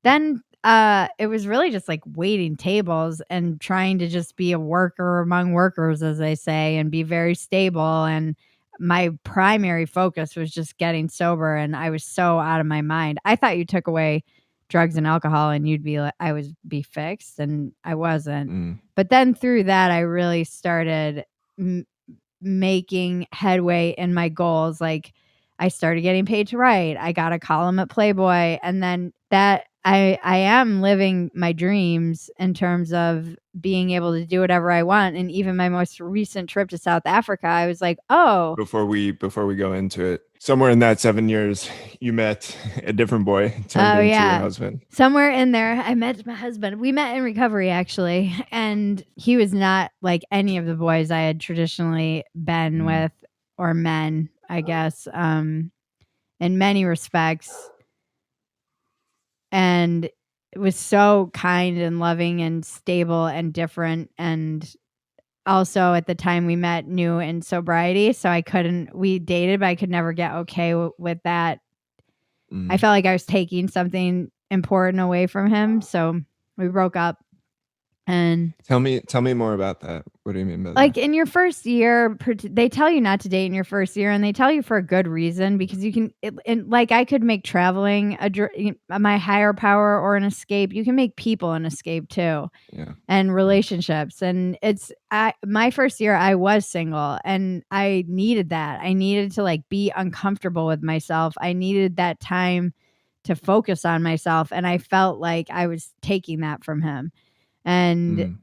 then it was really just like waiting tables and trying to just be a worker among workers, as they say, and be very stable and my primary focus was just getting sober, and I was so out of my mind. I thought you took away drugs and alcohol and you'd be like, I would be fixed, and I wasn't. Mm. But then through that, I really started making headway in my goals. Like, I started getting paid to write. I got a column at Playboy, and then that I am living my dreams in terms of being able to do whatever I want. And even my most recent trip to South Africa, I was like, oh, Before we go into it, somewhere in that 7 years, you met a different boy, turned oh into your yeah. husband. Somewhere in there, I met my husband. We met in recovery, actually. And he was not like any of the boys I had traditionally been with, or men, I guess, in many respects. And it was so kind and loving and stable and different. And also at the time we met, new in sobriety. So we dated, but I could never get okay with that. I felt like I was taking something important away from him. So we broke up. And Tell me more about that. What do you mean by like that? in your first year, they tell you not to date in your first year, and they tell you for a good reason, because you can, like, I could make traveling my higher power or an escape. You can make people an escape too. Yeah. And relationships. And my first year, I was single, and I needed that. I needed to like be uncomfortable with myself. I needed that time to focus on myself. And I felt like I was taking that from him. And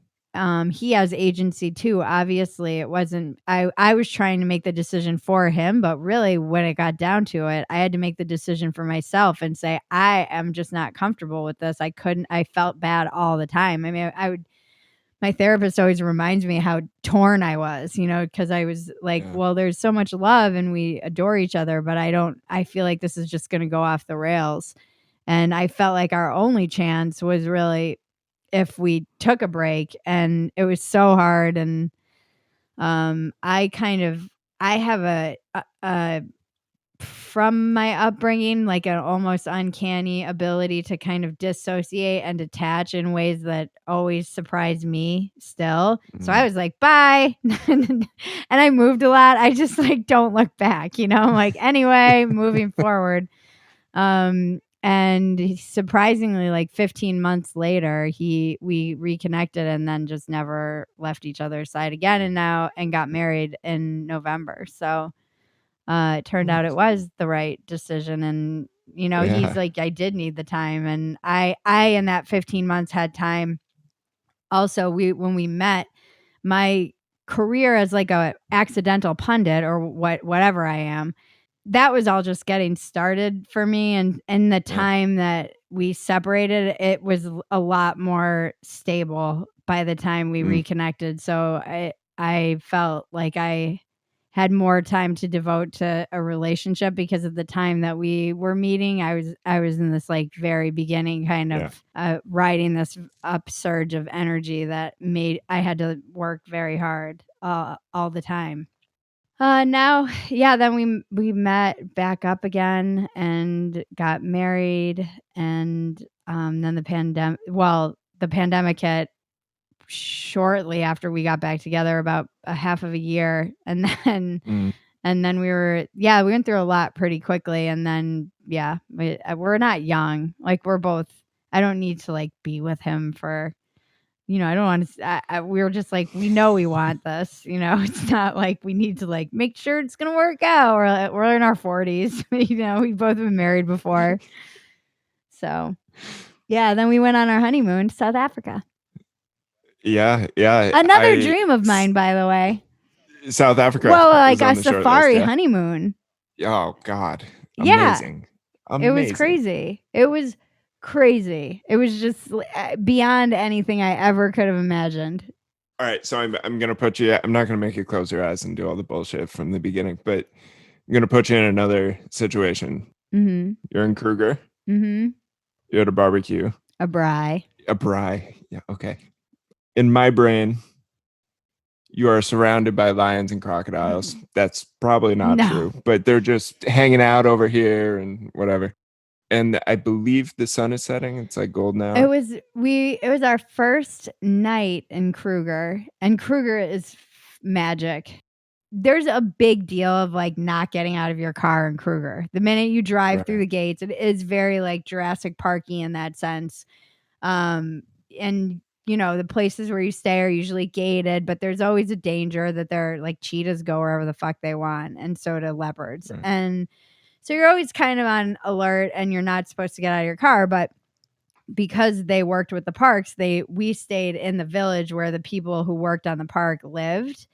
he has agency too. Obviously, it wasn't, I was trying to make the decision for him, but really when it got down to it, I had to make the decision for myself and say, I am just not comfortable with this. I felt bad all the time. I mean, my therapist always reminds me how torn I was, because I was like, well, there's so much love and we adore each other, but I feel like this is just going to go off the rails. And I felt like our only chance was really if we took a break, and it was so hard. And I have a from my upbringing, like an almost uncanny ability to kind of dissociate and detach in ways that always surprise me still. So I was like, bye. And I moved a lot. I just like don't look back, I'm like, anyway, moving forward. And surprisingly, like 15 months later, we reconnected and then just never left each other's side again, and got married in November. So it turned out it was the right decision. And he's like, I did need the time, and I in that 15 months had time. Also, when we met, my career as like a accidental pundit, or whatever I am, that was all just getting started for me. And in the time that we separated, it was a lot more stable by the time we reconnected. So I felt like I had more time to devote to a relationship, because of the time that we were meeting, I was in this like very beginning kind of riding this upsurge of energy that made I had to work very hard all the time. Now, then we met back up again and got married. And then the pandemic hit shortly after we got back together, about a half of a year. And then we went through a lot pretty quickly. And then we're not young, like we're both, I don't need to like be with him for, I don't want to. We were just like, we know we want this. It's not like we need to like make sure it's gonna work out. We're in our 40s. We both been married before. So, then we went on our honeymoon to South Africa. Yeah. Another dream of mine, by the way. South Africa. Well, like a safari honeymoon. Oh God. Amazing. It was crazy. It was crazy. It was just beyond anything I ever could have imagined. All right, so I'm gonna put you. I'm not gonna make you close your eyes and do all the bullshit from the beginning, but I'm gonna put you in another situation. Mm-hmm. You're in Kruger. Mm-hmm. You're at a barbecue. A braai. Yeah. Okay. In my brain, you are surrounded by lions and crocodiles. That's probably not true, but they're just hanging out over here and whatever. And I believe the sun is setting. It's like golden hour. It was our first night in Kruger, and Kruger is magic. there's a big deal of like not getting out of your car in Kruger. The minute you drive through the gates, it is very like Jurassic Parky in that sense. And you know, the places where you stay are usually gated, but there's always a danger that they're like cheetahs go wherever the fuck they want, and so do leopards. And so you're always kind of on alert, and you're not supposed to get out of your car. But because they worked with the parks, we stayed in the village where the people who worked on the park lived.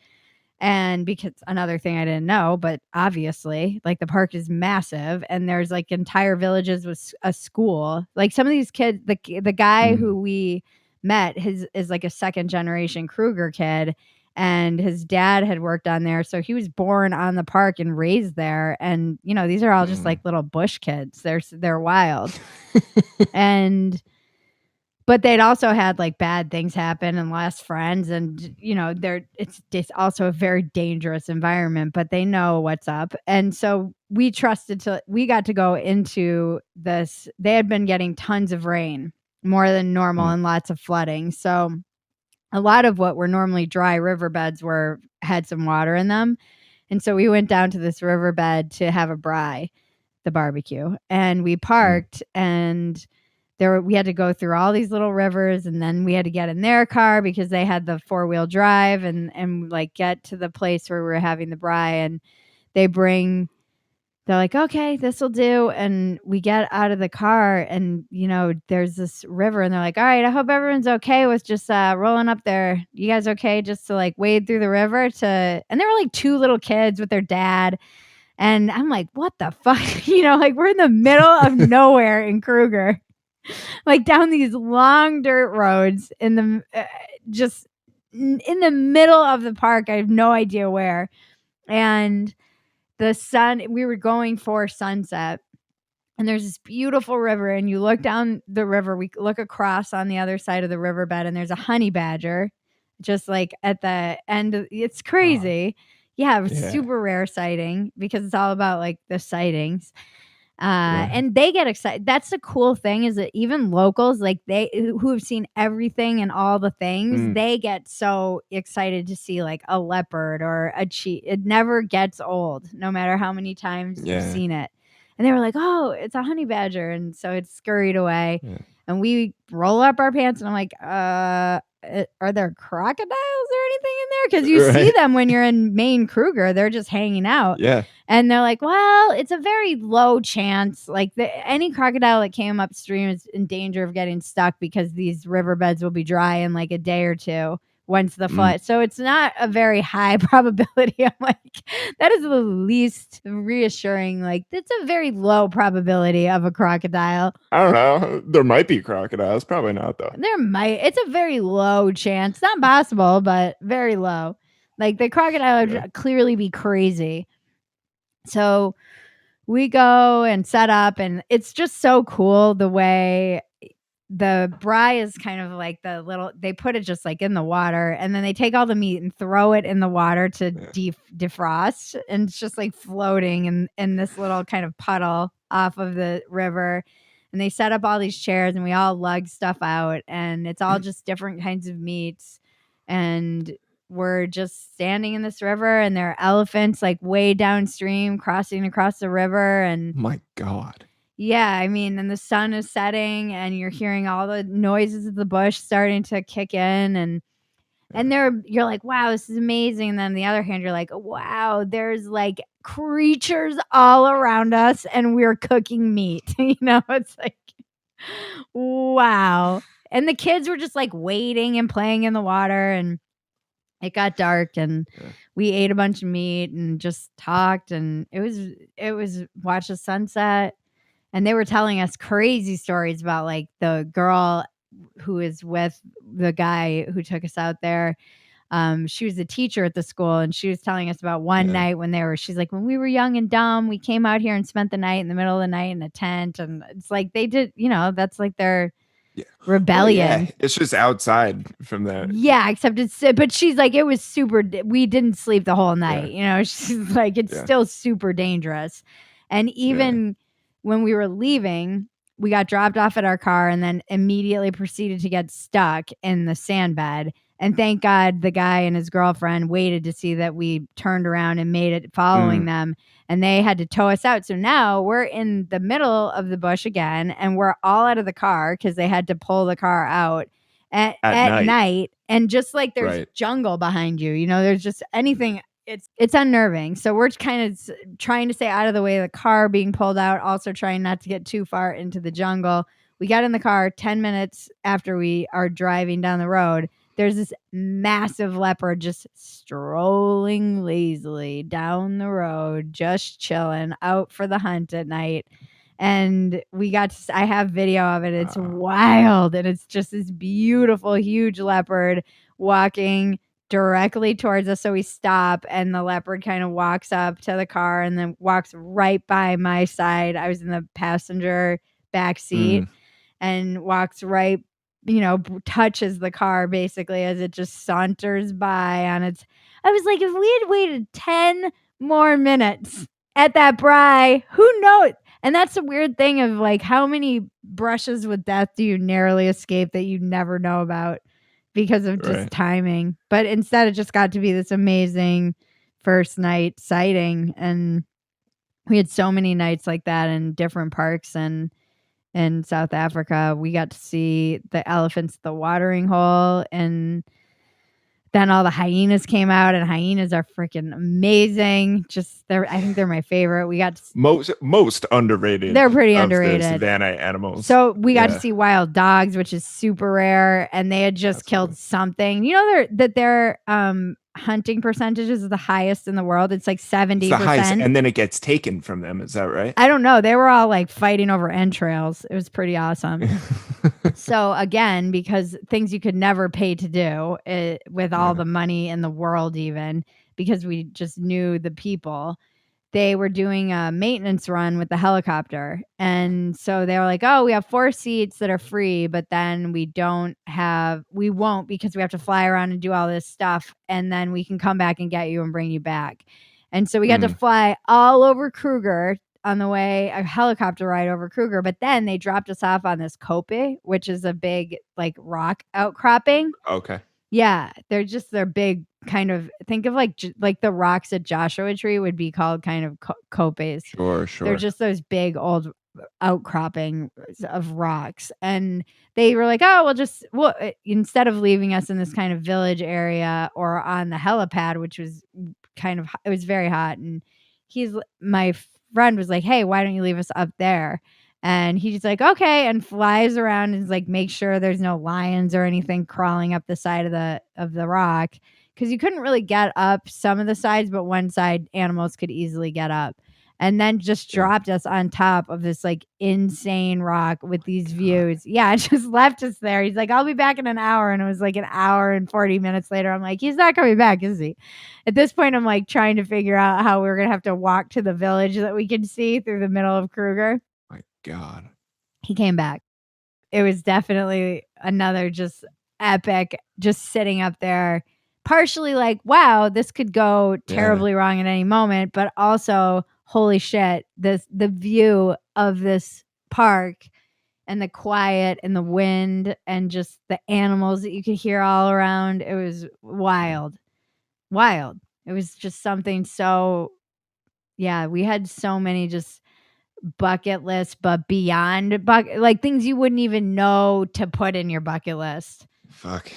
And because another thing I didn't know, but obviously, like the park is massive, and there's like entire villages with a school. Like some of these kids, the guy who we met, his is like a second generation Kruger kid, and his dad had worked on there, so he was born on the park and raised there. And you know, these are all just like little bush kids. They're wild, and but they'd also had like bad things happen and lost friends, and you know, it's also a very dangerous environment, but they know what's up. And so we got to go into this. They had been getting tons of rain, more than normal, and lots of flooding. So a lot of what were normally dry riverbeds had some water in them. And so we went down to this riverbed to have a braai, the barbecue, and we parked, and we had to go through all these little rivers, and then we had to get in their car because they had the 4-wheel drive, and like get to the place where we were having the braai. And they're like, okay, this will do. And we get out of the car, and you know, there's this river, and they're like, all right, I hope everyone's okay with just rolling up there. You guys okay just to like wade through the river and there were like 2 little kids with their dad. And I'm like, what the fuck? You know, like we're in the middle of nowhere in Kruger, like down these long dirt roads in the just in the middle of the park. I have no idea where. And we were going for sunset, and there's this beautiful river, and you look down the river, we look across on the other side of the riverbed, and there's a honey badger just like at the end. It's crazy. Yeah, super rare sighting, because it's all about like the sightings. And they get excited. That's the cool thing, is that even locals, like who have seen everything and all the things, they get so excited to see like a leopard or a cheetah. It never gets old, no matter how many times you've seen it. And they were like, oh, it's a honey badger. And so it scurried away. And we roll up our pants, and I'm like, are there crocodiles or anything in there? Because you see them when you're in Maine Kruger. They're just hanging out. And they're like, well, it's a very low chance. Like any crocodile that came upstream is in danger of getting stuck, because these riverbeds will be dry in like a day or two once the flood. So it's not a very high probability. I'm like, that is the least reassuring. Like, it's a very low probability of a crocodile. I don't know. There might be crocodiles. Probably not, though. It's a very low chance. Not possible, but very low. Like the crocodile would clearly be crazy. So we go and set up, and it's just so cool the way the braai is kind of like they put it just like in the water, and then they take all the meat and throw it in the water to defrost, and it's just like floating in this little kind of puddle off of the river. And they set up all these chairs, and we all lug stuff out, and it's all just different kinds of meats. And we're just standing in this river, and there are elephants like way downstream crossing across the river. And my God. Yeah, I mean, and the sun is setting, and you're hearing all the noises of the bush starting to kick in, and you're like, wow, this is amazing. And then on the other hand, you're like, wow, there's like creatures all around us, and we're cooking meat. You know, it's like, wow. And the kids were just like wading and playing in the water, and it got dark, and we ate a bunch of meat and just talked, and it was watch the sunset. And they were telling us crazy stories about like the girl who is with the guy who took us out there. She was a teacher at the school, and she was telling us about one night she's like, when we were young and dumb, we came out here and spent the night in the middle of the night in a tent. And it's like they did, you know, that's like their rebellion. It's just outside from that. Yeah, except but she's like, it was super, we didn't sleep the whole night. You know, she's like, it's still super dangerous. And even when we were leaving, we got dropped off at our car, and then immediately proceeded to get stuck in the sand bed. And thank God the guy and his girlfriend waited to see that we turned around and made it following them. And they had to tow us out. So now we're in the middle of the bush again, and we're all out of the car because they had to pull the car out at night. And just like there's jungle behind you, you know, there's just anything. It's unnerving. So we're kind of trying to stay out of the way of the car being pulled out, also trying not to get too far into the jungle. We got in the car 10 minutes after we are driving down the road. There's this massive leopard just strolling lazily down the road, just chilling out for the hunt at night. And I have video of it. It's wild. And it's just this beautiful, huge leopard walking directly towards us. So we stop, and the leopard kind of walks up to the car and then walks right by my side. I was in the passenger back seat and walks right, touches the car basically as it just saunters by on its. I was like, if we had waited 10 more minutes at that braai, who knows? And that's the weird thing of like, how many brushes with death do you narrowly escape that you never know about because of just timing? But instead, it just got to be this amazing first night sighting. And we had so many nights like that in different parks and in South Africa. We got to see the elephants at the watering hole, and then all the hyenas came out, and hyenas are freaking amazing. I think they're my favorite. We got most underrated. They're pretty underrated savanna animals. So we got to see wild dogs, which is super rare, and they had just killed something. You know their hunting percentages is the highest in the world. It's like 70%. It's the highest, and then it gets taken from them. Is that right? I don't know. They were all like fighting over entrails. It was pretty awesome. So again, because things you could never pay to do with all the money in the world, even because we just knew the people, they were doing a maintenance run with the helicopter. And so they were like, oh, we have 4 seats that are free, but then we won't because we have to fly around and do all this stuff. And then we can come back and get you and bring you back. And so we got to fly all over Kruger on the way, a helicopter ride over Kruger. But then they dropped us off on this kope, which is a big like rock outcropping. Okay. Yeah, they're big, kind of, think of like the rocks at Joshua Tree would be called kind of kopes. Sure. They're just those big old outcropping of rocks. And they were like, oh, instead of leaving us in this kind of village area or on the helipad, which was it was very hot. And my friend was like, hey, why don't you leave us up there? And he's like, okay, and flies around and is like, make sure there's no lions or anything crawling up the side of the rock, because you couldn't really get up some of the sides, but one side animals could easily get up. And then just dropped us on top of this like insane rock with these views. Yeah, just left us there. He's like, I'll be back in an hour. And it was like an hour and 40 minutes later. I'm like, he's not coming back, is he? At this point, I'm like trying to figure out how we're going to have to walk to the village that we can see through the middle of Kruger. My God. He came back. It was definitely another just epic, just sitting up there, partially like, wow, this could go terribly wrong at any moment, but also, holy shit, the view of this park and the quiet and the wind and just the animals that you could hear all around. It was wild. It was just something so, we had so many just bucket list, but beyond like things you wouldn't even know to put in your bucket list. Fuck.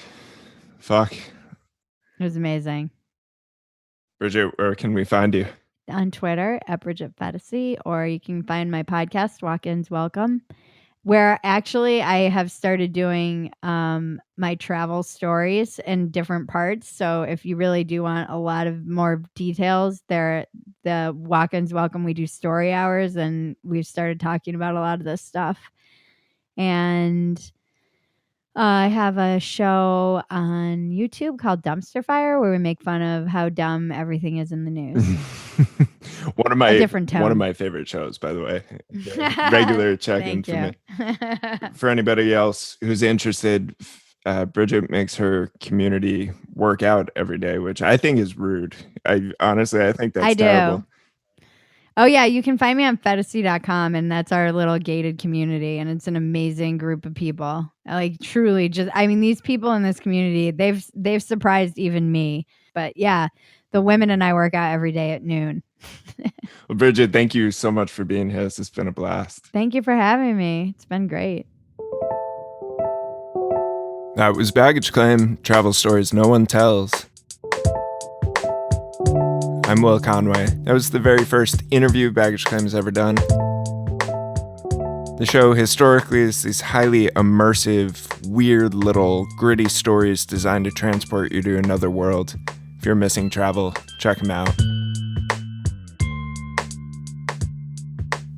It was amazing. Bridget, where can we find you? On Twitter at Bridget Phetasy, or you can find my podcast, Walk-Ins Welcome, where actually I have started doing my travel stories in different parts. So if you really do want a lot of more details, the Walk-Ins Welcome, we do story hours, and we've started talking about a lot of this stuff. And I have a show on YouTube called Dumpster Fire, where we make fun of how dumb everything is in the news. One of my favorite shows, by the way. Regular check-in for me. For anybody else who's interested, Bridget makes her community work out every day, which I think is rude. I think that's terrible. Oh, yeah. You can find me on Phetasy.com, and that's our little gated community. And it's an amazing group of people. Like, truly, these people in this community, they've surprised even me. But yeah, the women and I work out every day at noon. Well, Bridget, thank you so much for being here. This has been a blast. Thank you for having me. It's been great. That was Baggage Claim, travel stories no one tells. I'm Will Conway. That was the very first interview Baggage Claim has ever done. The show historically is these highly immersive, weird little gritty stories designed to transport you to another world. If you're missing travel, check them out.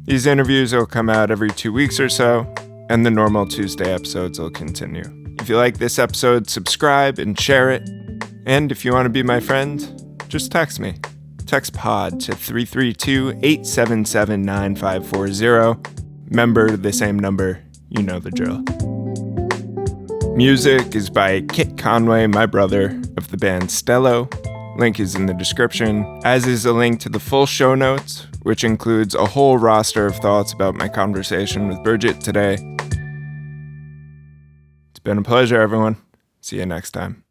These interviews will come out every 2 weeks or so, and the normal Tuesday episodes will continue. If you like this episode, subscribe and share it. And if you want to be my friend, just text me. Text POD to 332-877-9540. Remember the same number, you know the drill. Music is by Kit Conway, my brother, of the band Stello. Link is in the description, as is a link to the full show notes, which includes a whole roster of thoughts about my conversation with Bridget today. It's been a pleasure, everyone. See you next time.